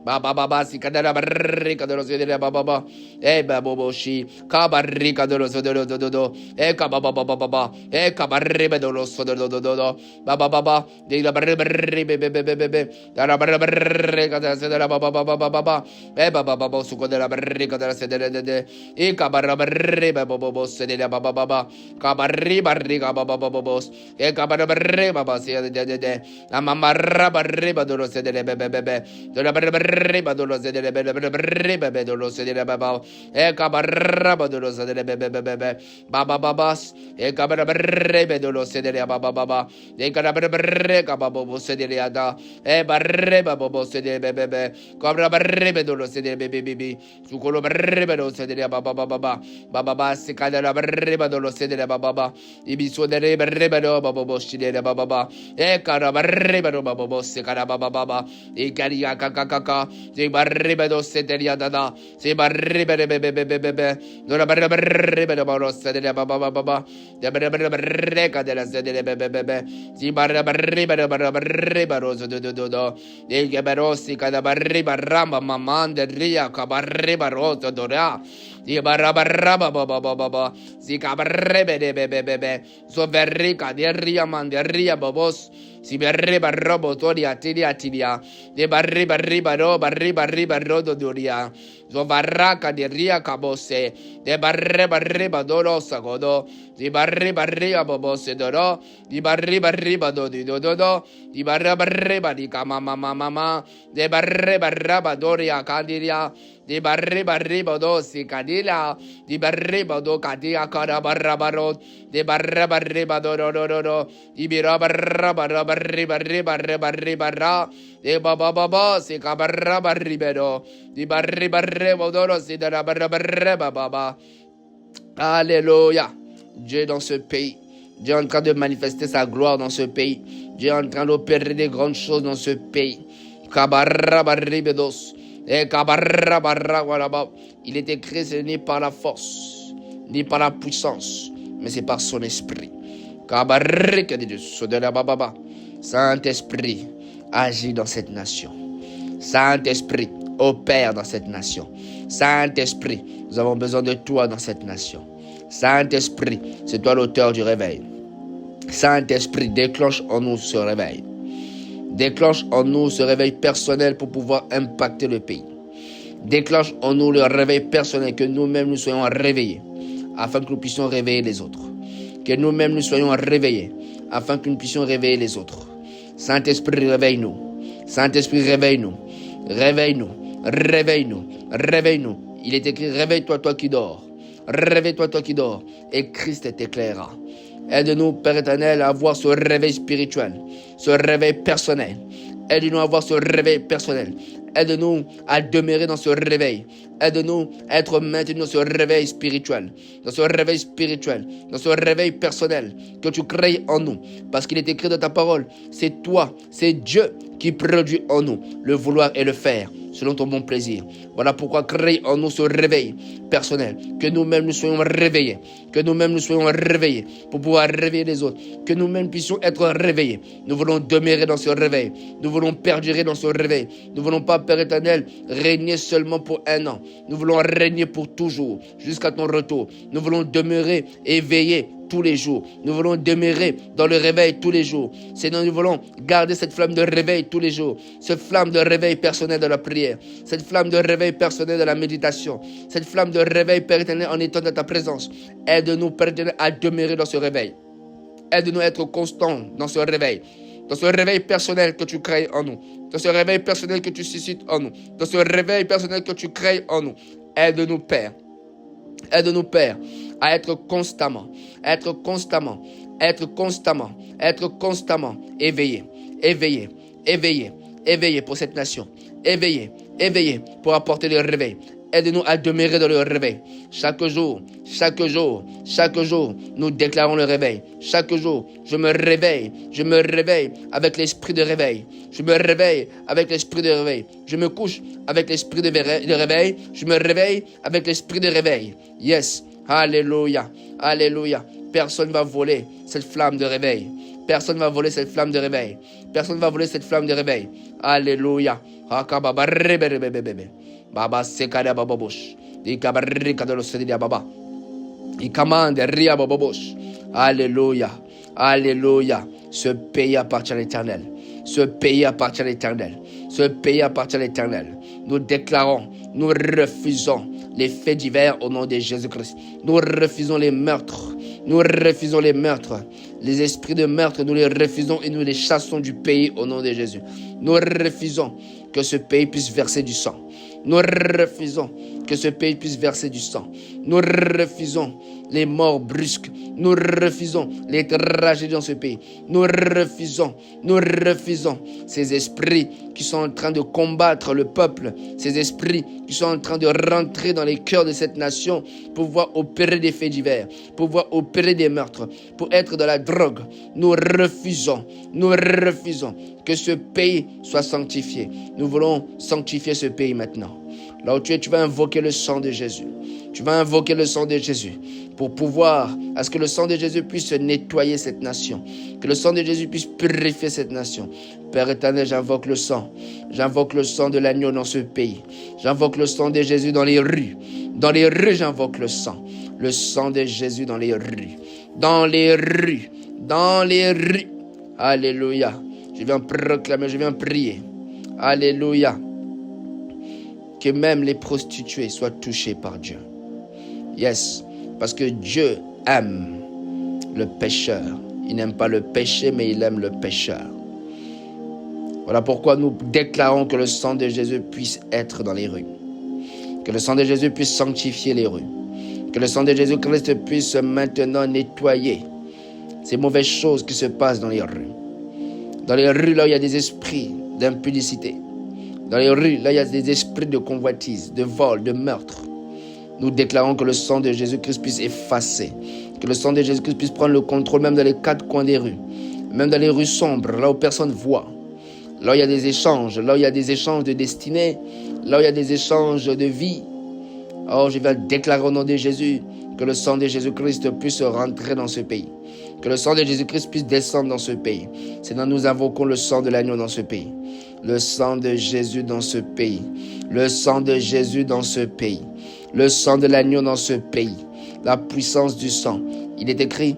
S1: Baba si cadera barrica dello sedere baba e baboshi cabarrica dello sododo e cababa e cabarribe dello sododo baba di la barribe bebe dalla barrica della sedere baba e baba su della barrica della sedere e cabarribe bobo sedere baba cabarriba baba e cabarribe baba si de la mamma barriba dello sedere bebe de la barriba dello sedere bebe dello sedere baba e cabarraba dello sedere bebe baba e cabarribe dello sedere baba e cabarribe baba sedere ada e barriba baba sedere bebe cabarribe dello sedere bebe su quello barribe dello sedere baba si cade la barriba dello sedere baba i bisudere barribe baba sedere baba e cabarribe baba si cade baba e caria kakaka si barribe do seteria dada si barribe bebe non la barribe baba sedere baba de barribe cadela sedere bebe si barribe roso do e che berossi cada barriba ramba mamande ria cabarriba roso dora si barraba baba si cabarribe bebe so verrica di ria mande ria babos si barriba robo toria tiria de barriba rodo doria so barraca di ria cabose de barriba dolosa godo di barriba babose doro di barriba do di barriba di mama de barriba doria cadiria di barriba do si cadila di barriba do cadia cara barrabaro de barriba do di barriba de baba si cabarraba ribero di barriba do si de la barriba baba. Alléluia. Dieu est dans ce pays. Dieu est en train de manifester sa gloire dans ce pays. Dieu est en train d'opérer des grandes choses dans ce pays. Il est écrit, ce n'est pas la force, ni par la puissance, mais c'est par son esprit. Saint-Esprit, agis dans cette nation. Saint-Esprit, opère dans cette nation. Saint-Esprit, nous avons besoin de toi dans cette nation. Saint-Esprit, c'est toi l'auteur du réveil. Saint-Esprit, déclenche en nous ce réveil. Déclenche en nous ce réveil personnel pour pouvoir impacter le pays. Déclenche en nous le réveil personnel, que nous-mêmes nous soyons réveillés, afin que nous puissions réveiller les autres. Que nous-mêmes nous soyons réveillés, afin que nous puissions réveiller les autres. Saint-Esprit, réveille-nous. Saint-Esprit, réveille-nous. Réveille-nous. Réveille-nous. Réveille-nous. Il est écrit, réveille-toi, toi qui dors. Réveille-toi, toi qui dors, et Christ t'éclairera. Aide-nous, Père éternel, à avoir ce réveil spirituel, ce réveil personnel. Aide-nous à avoir ce réveil personnel. Aide-nous à demeurer dans ce réveil. Aide-nous à être maintenus dans ce réveil spirituel. Dans ce réveil spirituel. Dans ce réveil personnel que tu crées en nous. Parce qu'il est écrit dans ta parole. C'est toi, c'est Dieu qui produit en nous le vouloir et le faire selon ton bon plaisir. Voilà pourquoi crée en nous ce réveil personnel. Que nous-mêmes nous soyons réveillés. Que nous-mêmes nous soyons réveillés pour pouvoir réveiller les autres. Que nous-mêmes puissions être réveillés. Nous voulons demeurer dans ce réveil. Nous voulons perdurer dans ce réveil. Nous ne voulons pas, Père éternel, régner seulement pour 1 an. Nous voulons régner pour toujours, jusqu'à ton retour. Nous voulons demeurer éveillés tous les jours. Nous voulons demeurer dans le réveil tous les jours. Seigneur, nous voulons garder cette flamme de réveil tous les jours. Cette flamme de réveil personnel de la prière. Cette flamme de réveil personnel de la méditation. Cette flamme de réveil, Père éternel, en étant dans ta présence. Aide-nous, Père éternel, à demeurer dans ce réveil. Aide-nous à être constants dans ce réveil. Dans ce réveil personnel que tu crées en nous. Dans ce réveil personnel que tu suscites en nous. Dans ce réveil personnel que tu crées en nous. Aide-nous, Père. Aide-nous, Père, à être constamment éveillés, éveillés pour cette nation, éveillés pour apporter le réveil. Aide-nous à demeurer dans le réveil. Chaque jour, nous déclarons le réveil. Chaque jour, je me réveille avec l'esprit de réveil. Je me réveille avec l'esprit de réveil. Je me couche avec l'esprit de réveil. Je me réveille avec l'esprit de réveil. Yes. Alléluia. Alléluia. Personne ne va voler cette flamme de réveil. Personne ne va voler cette flamme de réveil. Personne ne va voler cette flamme de réveil. Alléluia. Baba sekada bababosh. Ikabarika de l'ossedia baba. Ikamande ria bababosh. Alléluia. Alléluia. Ce pays appartient à l'Éternel. Ce pays appartient à l'Éternel. Ce pays appartient à l'Éternel. Nous déclarons, nous refusons les faits divers au nom de Jésus-Christ. Nous refusons les meurtres. Nous refusons les meurtres. Les esprits de meurtre, nous les refusons et nous les chassons du pays au nom de Jésus. Nous refusons que ce pays puisse verser du sang. Nous refusons que ce pays puisse verser du sang. Nous refusons les morts brusques. Nous refusons les tragédies dans ce pays. Nous refusons ces esprits qui sont en train de combattre le peuple. Ces esprits qui sont en train de rentrer dans les cœurs de cette nation pour pouvoir opérer des faits divers, pour pouvoir opérer des meurtres, pour être dans la drogue. Nous refusons que ce pays soit sanctifié. Nous voulons sanctifier ce pays maintenant. Là où tu es, tu vas invoquer le sang de Jésus. Tu vas invoquer le sang de Jésus pour pouvoir, à ce que le sang de Jésus puisse nettoyer cette nation. Que le sang de Jésus puisse purifier cette nation. Père éternel, j'invoque le sang. J'invoque le sang de l'agneau dans ce pays. J'invoque le sang de Jésus dans les rues. Dans les rues, j'invoque le sang. Le sang de Jésus dans les rues. Dans les rues. Dans les rues. Alléluia. Je viens proclamer, je viens prier. Alléluia. Que même les prostituées soient touchées par Dieu. Yes, parce que Dieu aime le pécheur. Il n'aime pas le péché, mais il aime le pécheur. Voilà pourquoi nous déclarons que le sang de Jésus puisse être dans les rues. Que le sang de Jésus puisse sanctifier les rues. Que le sang de Jésus-Christ puisse maintenant nettoyer ces mauvaises choses qui se passent dans les rues. Dans les rues, là où il y a des esprits d'impudicité. Dans les rues, là il y a des esprits de convoitise, de vol, de meurtre. Nous déclarons que le sang de Jésus-Christ puisse effacer. Que le sang de Jésus-Christ puisse prendre le contrôle même dans les 4 coins des rues. Même dans les rues sombres, là où personne ne voit. Là où il y a des échanges, là où il y a des échanges de destinée. Là où il y a des échanges de vie. Oh, je vais déclarer au nom de Jésus que le sang de Jésus-Christ puisse rentrer dans ce pays. Que le sang de Jésus-Christ puisse descendre dans ce pays. Seigneur, nous invoquons le sang de l'agneau dans ce pays. Le sang de Jésus dans ce pays. Le sang de Jésus dans ce pays. Le sang de l'agneau dans ce pays. La puissance du sang. Il est écrit,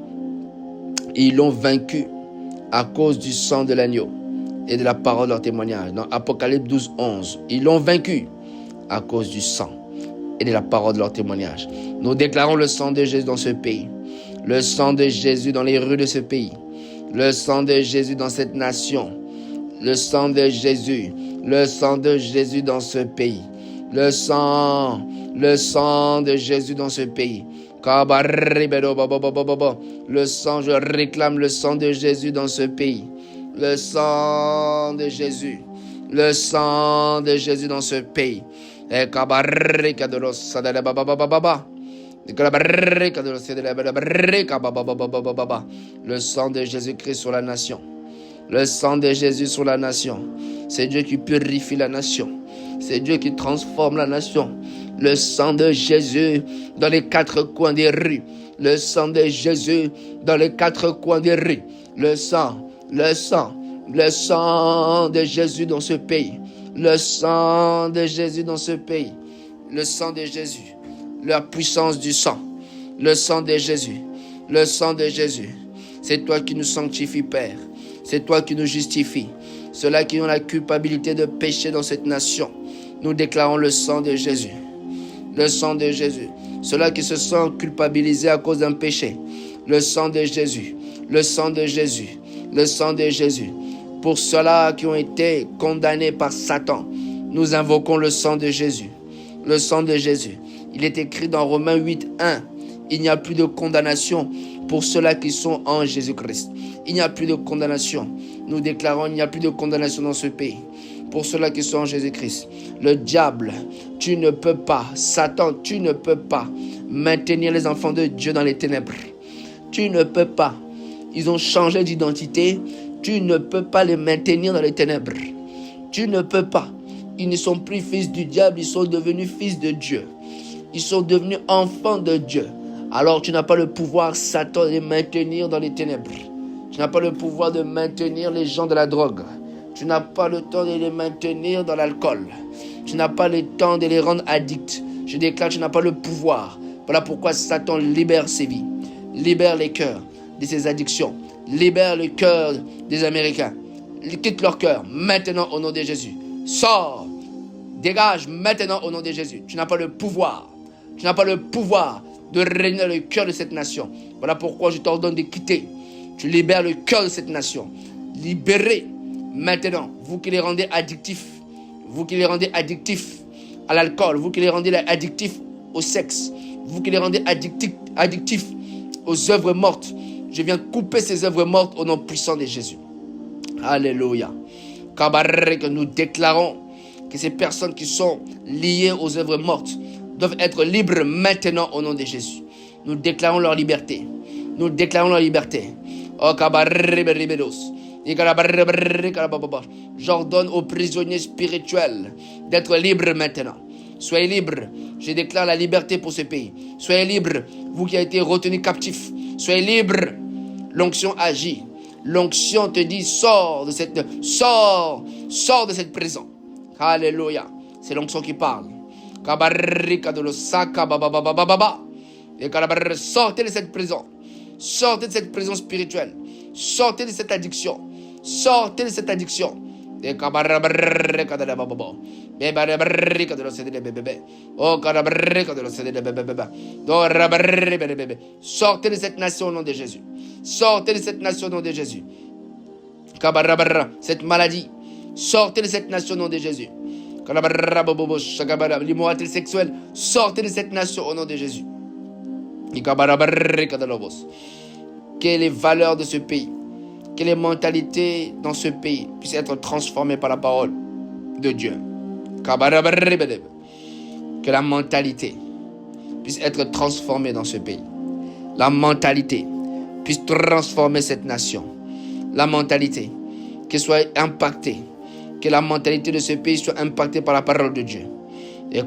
S1: ils l'ont vaincu à cause du sang de l'agneau et de la parole de leur témoignage. Dans Apocalypse 12, 11. Ils l'ont vaincu à cause du sang et de la parole de leur témoignage. Nous déclarons le sang de Jésus dans ce pays. Le sang de Jésus dans les rues de ce pays. Le sang de Jésus dans cette nation. Le sang de Jésus. Le sang de Jésus dans ce pays. Le sang de Jésus dans ce pays. Le sang, je réclame le sang de Jésus dans ce pays. Le sang de Jésus. Le sang de Jésus dans ce pays. Le sang de Jésus-Christ sur la nation. Le sang de Jésus sur la nation. C'est Dieu qui purifie la nation. C'est Dieu qui transforme la nation. Le sang de Jésus dans les quatre coins des rues. Le sang de Jésus dans les quatre coins des rues. Le sang de Jésus dans ce pays. Le sang de Jésus dans ce pays. Le sang de Jésus. La puissance du sang. Le sang de Jésus. Le sang de Jésus. C'est toi qui nous sanctifies, Père. C'est toi qui nous justifies. Ceux-là qui ont la culpabilité de pécher dans cette nation, nous déclarons le sang de Jésus. Le sang de Jésus. Ceux-là qui se sentent culpabilisés à cause d'un péché, le sang de Jésus. Le sang de Jésus. Le sang de Jésus. Pour ceux-là qui ont été condamnés par Satan, nous invoquons le sang de Jésus. Le sang de Jésus. Il est écrit dans Romains 8:1. Il n'y a plus de condamnation pour ceux-là qui sont en Jésus-Christ. Il n'y a plus de condamnation. Nous déclarons il n'y a plus de condamnation dans ce pays. Pour ceux-là qui sont en Jésus-Christ. Le diable, tu ne peux pas. Satan, tu ne peux pas maintenir les enfants de Dieu dans les ténèbres. Tu ne peux pas. Ils ont changé d'identité. Tu ne peux pas les maintenir dans les ténèbres. Tu ne peux pas. Ils ne sont plus fils du diable, ils sont devenus fils de Dieu. Ils sont devenus enfants de Dieu. Alors tu n'as pas le pouvoir, Satan, de les maintenir dans les ténèbres. Tu n'as pas le pouvoir de maintenir les gens de la drogue. Tu n'as pas le temps de les maintenir dans l'alcool. Tu n'as pas le temps de les rendre addicts. Je déclare, tu n'as pas le pouvoir. Voilà pourquoi Satan libère ses vies. Libère les cœurs de ces addictions. Libère le cœur des Américains. Quitte leur cœur maintenant au nom de Jésus. Sors. Dégage maintenant au nom de Jésus. Tu n'as pas le pouvoir. Tu n'as pas le pouvoir de régner le cœur de cette nation. Voilà pourquoi je t'ordonne de quitter. Tu libères le cœur de cette nation. Libérez maintenant, vous qui les rendez addictifs, vous qui les rendez addictifs à l'alcool, vous qui les rendez addictifs au sexe, vous qui les rendez addictifs aux œuvres mortes. Je viens couper ces œuvres mortes au nom puissant de Jésus. Alléluia. Que nous déclarons que ces personnes qui sont liées aux œuvres mortes doivent être libres maintenant au nom de Jésus. Nous déclarons leur liberté. Nous déclarons leur liberté. J'ordonne aux prisonniers spirituels d'être libres maintenant. Soyez libres. Je déclare la liberté pour ce pays. Soyez libres, vous qui avez été retenus captifs. Soyez libres. L'onction agit. L'onction te dit sors de cette prison. Alléluia. C'est l'onction qui parle. Sortez de cette prison. Sortez de cette prison spirituelle. Sortez de cette addiction. Sortez de cette addiction. Sortez de cette nation au nom de Jésus. Sortez de cette nation au nom de Jésus. Cette maladie. Sortez de cette nation au nom de Jésus. L'immoralité sexuelle. Sortez de cette nation au nom de Jésus. Que les valeurs de ce pays, que les mentalités dans ce pays puissent être transformées par la parole de Dieu. Que la mentalité puisse être transformée dans ce pays. La mentalité puisse transformer cette nation. La mentalité qui soit impactée. Que la mentalité de ce pays soit impactée par la parole de Dieu. Et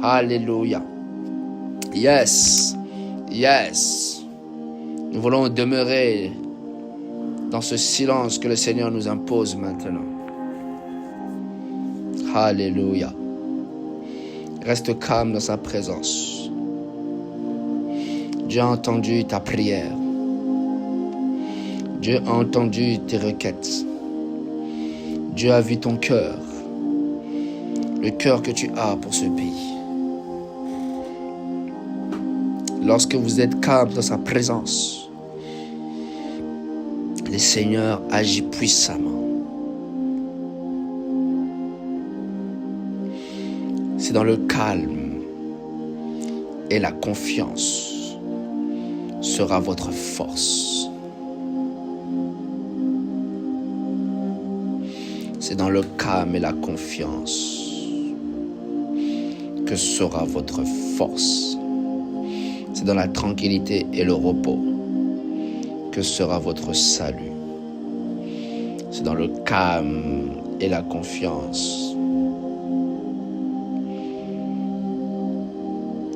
S1: alléluia. Yes. Yes. Nous voulons demeurer dans ce silence que le Seigneur nous impose maintenant. Alléluia. Reste calme dans sa présence. Dieu a entendu ta prière. Dieu a entendu tes requêtes. Dieu a vu ton cœur. Le cœur que tu as pour ce pays. Lorsque vous êtes calme dans sa présence, le Seigneur agit puissamment. C'est dans le calme et la confiance sera votre force. C'est dans le calme et la confiance que sera votre force. C'est dans la tranquillité et le repos que sera votre salut. C'est dans le calme et la confiance.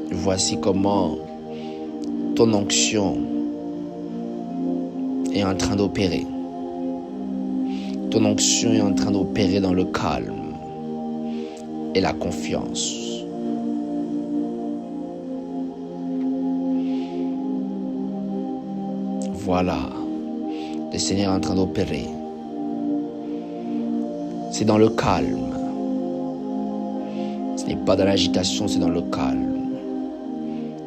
S1: Voici comment ton onction est en train d'opérer. Ton onction est en train d'opérer dans le calme et la confiance. Voilà, le Seigneur est en train d'opérer. C'est dans le calme. Ce n'est pas dans l'agitation, c'est dans le calme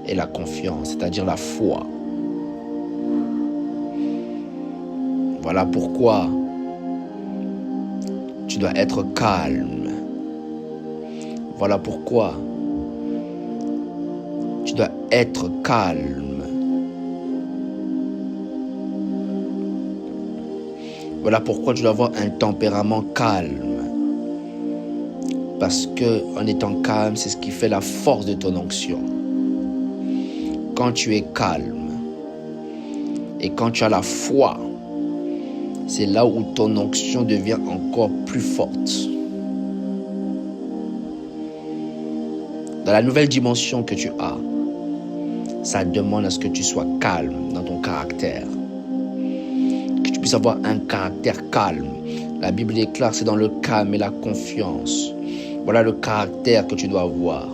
S1: et la confiance, c'est-à-dire la foi. Voilà pourquoi tu dois être calme. Voilà pourquoi tu dois être calme. Voilà pourquoi tu dois avoir un tempérament calme. Parce que en étant calme, c'est ce qui fait la force de ton onction. Quand tu es calme et quand tu as la foi, c'est là où ton onction devient encore plus forte. Dans la nouvelle dimension que tu as, ça demande à ce que tu sois calme dans ton caractère. Que tu puisses avoir un caractère calme. La Bible déclare, c'est dans le calme et la confiance. Voilà le caractère que tu dois avoir.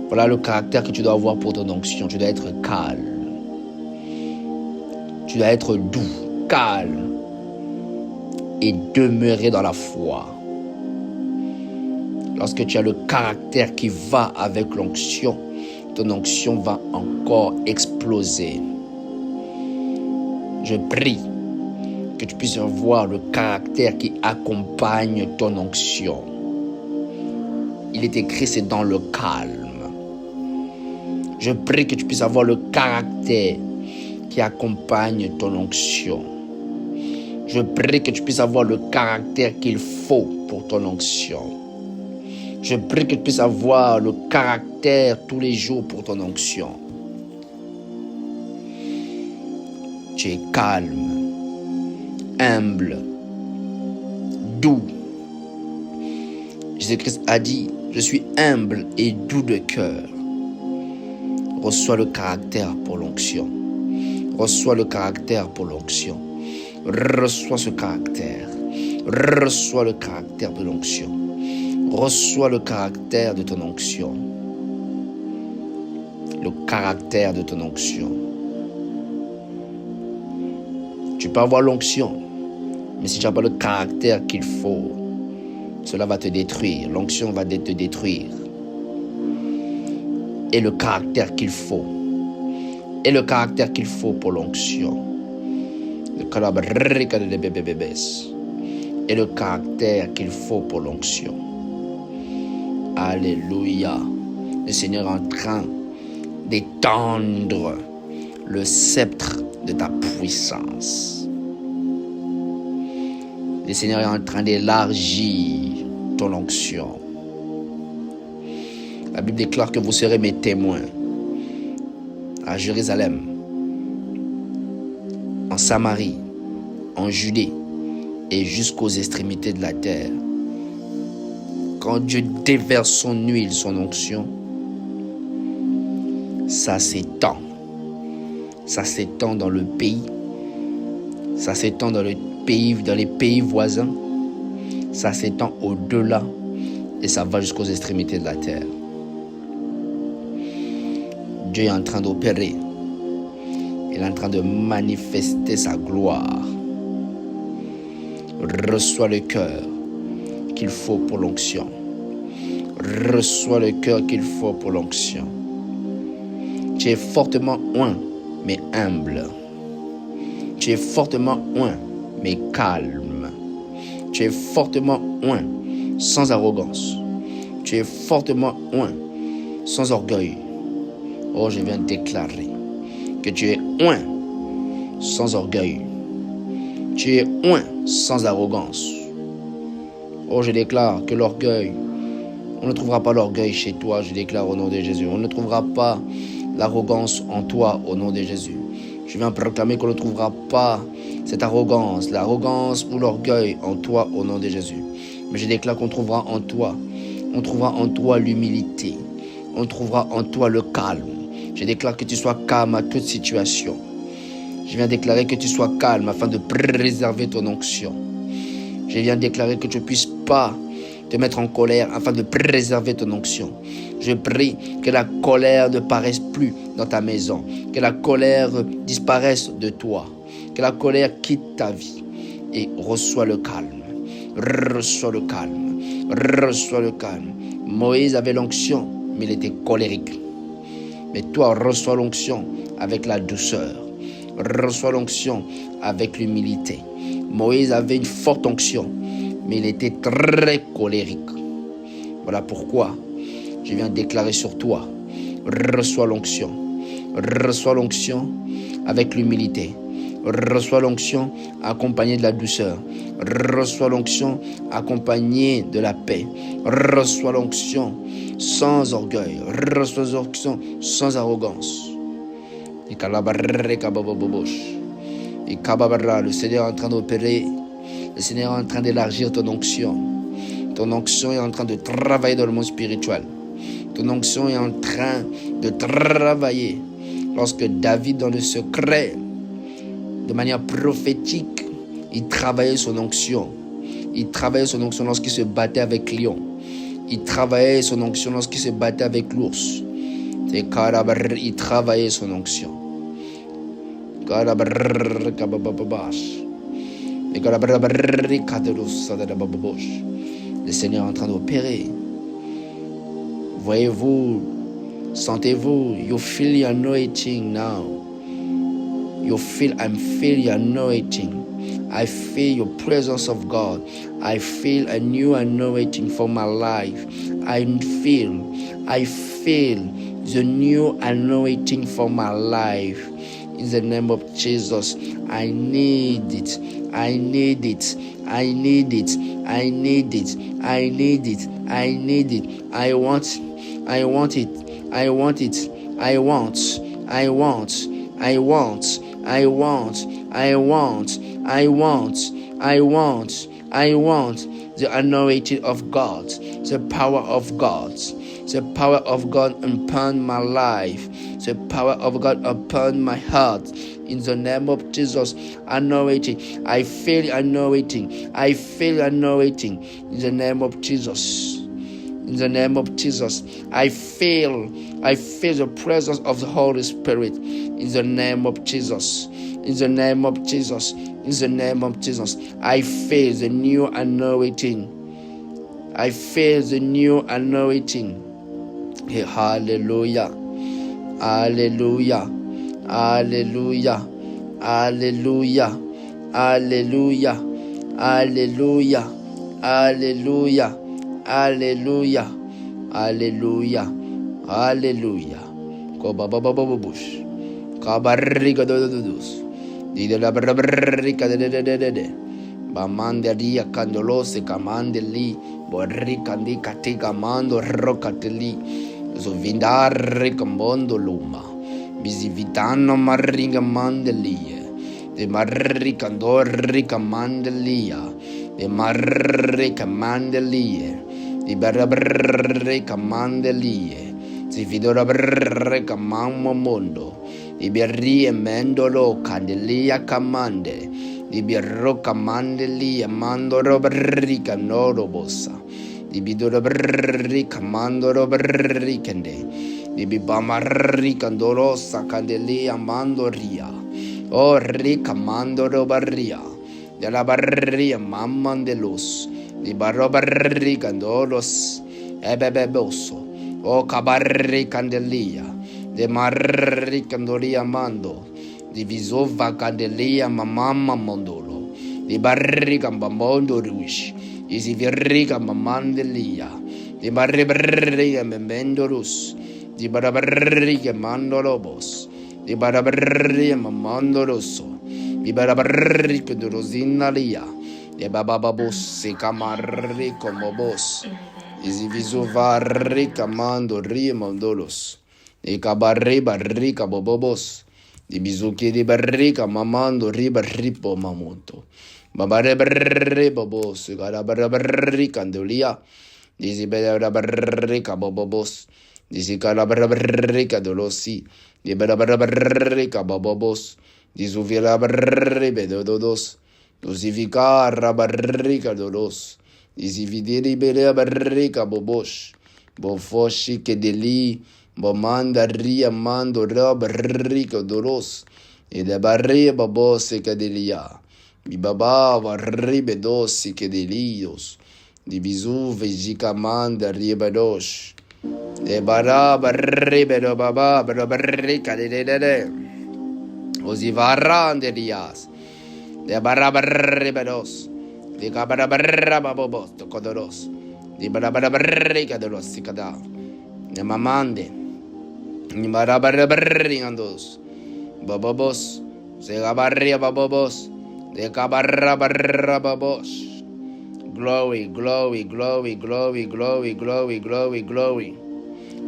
S1: Voilà le caractère que tu dois avoir pour ton onction. Tu dois être calme. Tu dois être doux, calme et demeurer dans la foi. Lorsque tu as le caractère qui va avec l'onction, ton onction va encore exploser. Je prie que tu puisses voir le caractère qui accompagne ton onction. Il est écrit, c'est dans le calme. Je prie que tu puisses avoir le caractère qui accompagne ton onction. Je prie que tu puisses avoir le caractère qu'il faut pour ton onction. Je prie que tu puisses avoir le caractère tous les jours pour ton onction. Tu es calme, humble, doux. Jésus-Christ a dit, je suis humble et doux de cœur. Reçois le caractère pour l'onction. Reçois le caractère pour l'onction. Reçois ce caractère. Reçois le caractère de l'onction. Reçois le caractère de ton onction. Le caractère de ton onction. Tu peux avoir l'onction, mais si tu n'as pas le caractère qu'il faut, cela va te détruire. L'onction va te détruire. Et le caractère qu'il faut. Et le caractère qu'il faut pour l'onction. Et le caractère qu'il faut pour l'onction. Alléluia. Le Seigneur est en train d'étendre le sceptre de ta puissance. Le Seigneur est en train d'élargir ton onction. La Bible déclare que vous serez mes témoins à Jérusalem, en Samarie, en Judée et jusqu'aux extrémités de la terre. Quand Dieu déverse son huile, son onction, ça s'étend. Ça s'étend dans le pays. Ça s'étend dans les pays voisins. Ça s'étend au-delà et ça va jusqu'aux extrémités de la terre. Dieu est en train d'opérer. Il est en train de manifester sa gloire. Reçois le cœur qu'il faut pour l'onction. Reçois le cœur qu'il faut pour l'onction. Tu es fortement oint, mais humble. Tu es fortement oint, mais calme. Tu es fortement oint, sans arrogance. Tu es fortement oint, sans orgueil. Oh, je viens de déclarer que tu es oint, sans orgueil. Tu es oint, sans arrogance. Oh, je déclare que l'orgueil, on ne trouvera pas l'orgueil chez toi, je déclare au nom de Jésus. On ne trouvera pas l'arrogance en toi au nom de Jésus. Je viens proclamer qu'on ne trouvera pas cette arrogance, l'arrogance ou l'orgueil en toi au nom de Jésus. Mais je déclare qu'on trouvera en toi l'humilité. On trouvera en toi le calme. Je déclare que tu sois calme à toute situation. Je viens déclarer que tu sois calme afin de préserver ton onction. Je viens déclarer que tu ne puisses pas te mettre en colère afin de préserver ton onction. Je prie que la colère ne paraisse plus dans ta maison, que la colère disparaisse de toi, que la colère quitte ta vie et reçois le calme. Reçois le calme. Reçois le calme. Moïse avait l'onction, mais il était colérique. Mais toi, reçois l'onction avec la douceur. Reçois l'onction avec l'humilité. Moïse avait une forte onction, mais il était très colérique. Voilà pourquoi je viens déclarer sur toi, reçois l'onction. Reçois l'onction avec l'humilité. Reçois l'onction accompagnée de la douceur. Reçois l'onction accompagnée de la paix. Reçois l'onction sans orgueil. Reçois l'onction sans arrogance. Le Seigneur est en train d'opérer. Le Seigneur est en train d'élargir ton onction. Ton onction est en train de travailler dans le monde spirituel. Ton onction est en train de travailler. Lorsque David, dans le secret, de manière prophétique, il travaillait son onction. Il travaillait son onction lorsqu'il se battait avec Lion. Il travaillait son onction lorsqu'il se battait avec l'ours. Il travaillait son onction. Le Seigneur est en train d'opérer. Voyez-vous, sentez-vous, you feel your anointing now. I feel your anointing. I feel your presence of God. I feel a new anointing for my life. I feel the new anointing for my life. In the name of Jesus, I need it. I need it. I need it. I need it. I need it. I need it. I want it. I want it. I want it. I want. I want. I want. I want. I want. I want. I want. I want the anointing of God, the power of God, the power of God upon my life, the power of God upon my heart. In the name of Jesus, anointing. I feel anointing. I feel anointing. In the name of Jesus. In the name of Jesus, I feel the presence of the Holy Spirit. In the name of Jesus. In the name of Jesus. In the name of Jesus, I feel the new anointing. I feel the new anointing. Hallelujah. Hallelujah. Hallelujah. Hallelujah. Hallelujah. Hallelujah. Hallelujah. Hallelujah. Hallelujah. Hallelujah. Kobabababush. Kabariga dododus. Dide la barrica de Bamande dia candolose camande li. Borrica di catica mando rocateli. Zovindare cambondo luma. Visivitano marringa mandelie. De marricandorrica mandelia. De marrica mandelie. Di barrica mandelie. Si fidora barrica mammo mondo. Di berri e mendolo candelia camande. Di birro camandelia mando robarrica norobosa. Di bidoro barrica mando robarricende. Di bibamarrica ndorosa candelia mando ria. O rica mando robarria. De la barria mamman de luz. Di barro barrica ndoros. Ebebeboso. O cabarri candelia. De marri candoria mando. Di visova candelia mamma mondolo. Di barri cambambondo rush. Di si virrica mamandelia. Di barri membendo rus. Di barri mando lobos. Di barri mamando rosso. Di barri rosina lia. De babababos, se camarri como bos. Izivizo varri camando rimondolos. De cabarri barri cabobos. De bizuki de barri camamando ribarripo mamoto. Babare barri babos, garabarri candolia. Dizibera barri cabobos. Dizikala barri cadolosi. De barri cabobos. Dizuvira barri bedodos. Dosificar barri cadolos. Isividiri bere barrica bobosh. Bofoshi que deli. Bomanda ria mando ra barrica doros. E de barri babos que delia. Bibaba barri bedos que delios. Di bisu vejica manda ribadosh. De bara barri bedo baba barrica de. Osivaran de dias. De bara barri bedos. De cabarabarra babobos, tocodoros. De barabarrica de los cicada. De mamande. Ni barabarringandos. Babobos. Se gabarria babobos. De cabarabarra babos. Glory, glory, glory, glory, glory, glory, glory, glory.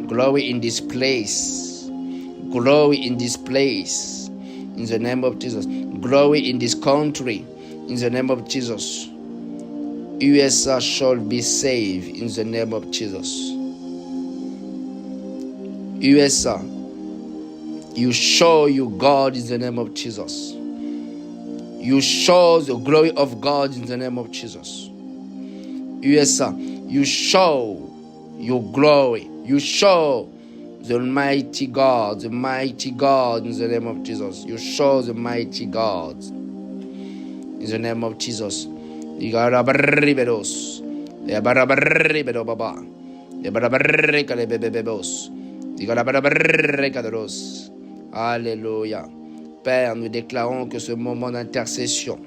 S1: Glory in this place. Glory in this place. In the name of Jesus. Glory in this country. In the name of Jesus. USA shall be saved in the name of Jesus. USA, you show you God in the name of Jesus. You show the glory of God in the name of Jesus. USA, you show your glory. You show the mighty God in the name of Jesus. You show the mighty God in the name of Jesus. Digarabarriberos, de barabarribero baba, de barabarrica de bebebos, digarabarrica de los. Alléluia. Père, nous déclarons que ce moment d'intercession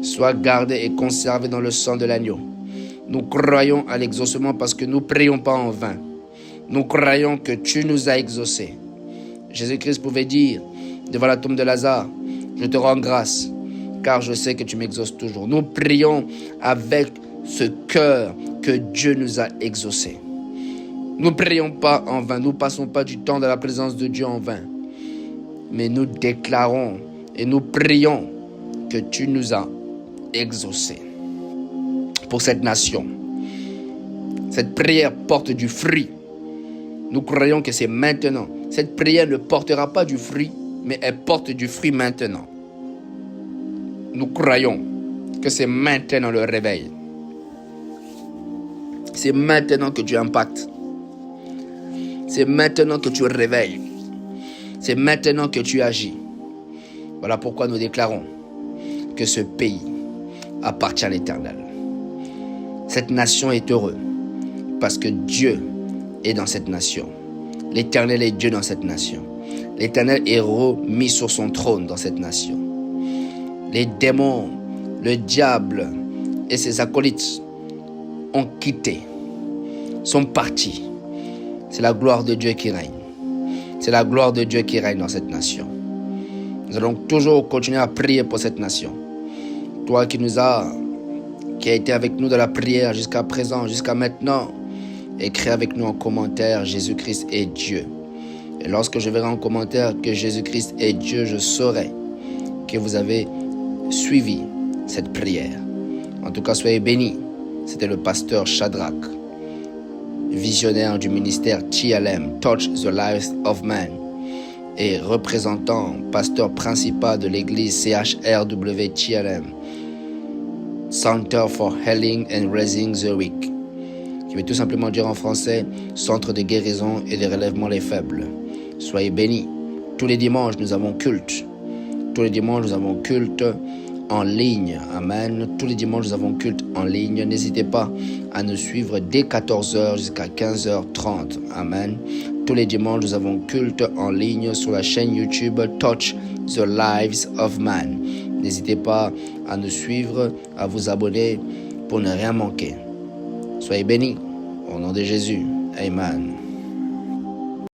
S1: soit gardé et conservé dans le sang de l'agneau. Nous croyons à l'exaucement parce que nous ne prions pas en vain. Nous croyons que tu nous as exaucés. Jésus-Christ pouvait dire devant la tombe de Lazare, je te rends grâce, car je sais que tu m'exauces toujours. Nous prions avec ce cœur que Dieu nous a exaucés. Nous ne prions pas en vain, nous ne passons pas du temps dans la présence de Dieu en vain. Mais nous déclarons et nous prions que tu nous as exaucés pour cette nation. Cette prière porte du fruit. Nous croyons que c'est maintenant. Cette prière ne portera pas du fruit, mais elle porte du fruit maintenant. Nous croyons que c'est maintenant le réveil. C'est maintenant que tu impactes. C'est maintenant que tu réveilles. C'est maintenant que tu agis. Voilà pourquoi nous déclarons que ce pays appartient à l'Éternel. Cette nation est heureuse parce que Dieu est dans cette nation. L'Éternel est Dieu dans cette nation. L'Éternel est remis sur son trône dans cette nation. Les démons, le diable et ses acolytes ont quitté, sont partis. C'est la gloire de Dieu qui règne. C'est la gloire de Dieu qui règne dans cette nation. Nous allons toujours continuer à prier pour cette nation. Toi qui a été avec nous dans la prière jusqu'à présent, jusqu'à maintenant, écris avec nous en commentaire, Jésus-Christ est Dieu. Et lorsque je verrai en commentaire que Jésus-Christ est Dieu, je saurai que vous avez suivi cette prière. En tout cas, soyez bénis. C'était le pasteur Shadrach, visionnaire du ministère TLM, Touch the Lives of Man, et représentant, pasteur principal de l'église CHRW TLM, Center for Healing and Raising the Weak. Je vais tout simplement dire en français, Centre de guérison et de relèvement les faibles. Soyez bénis. Tous les dimanches, nous avons culte. Tous les dimanches, nous avons culte en ligne. Amen. Tous les dimanches, nous avons culte en ligne. N'hésitez pas à nous suivre dès 14h jusqu'à 15h30. Amen. Tous les dimanches, nous avons culte en ligne sur la chaîne YouTube Touch the Lives of Man. N'hésitez pas à nous suivre, à vous abonner pour ne rien manquer. Soyez bénis. Au nom de Jésus. Amen.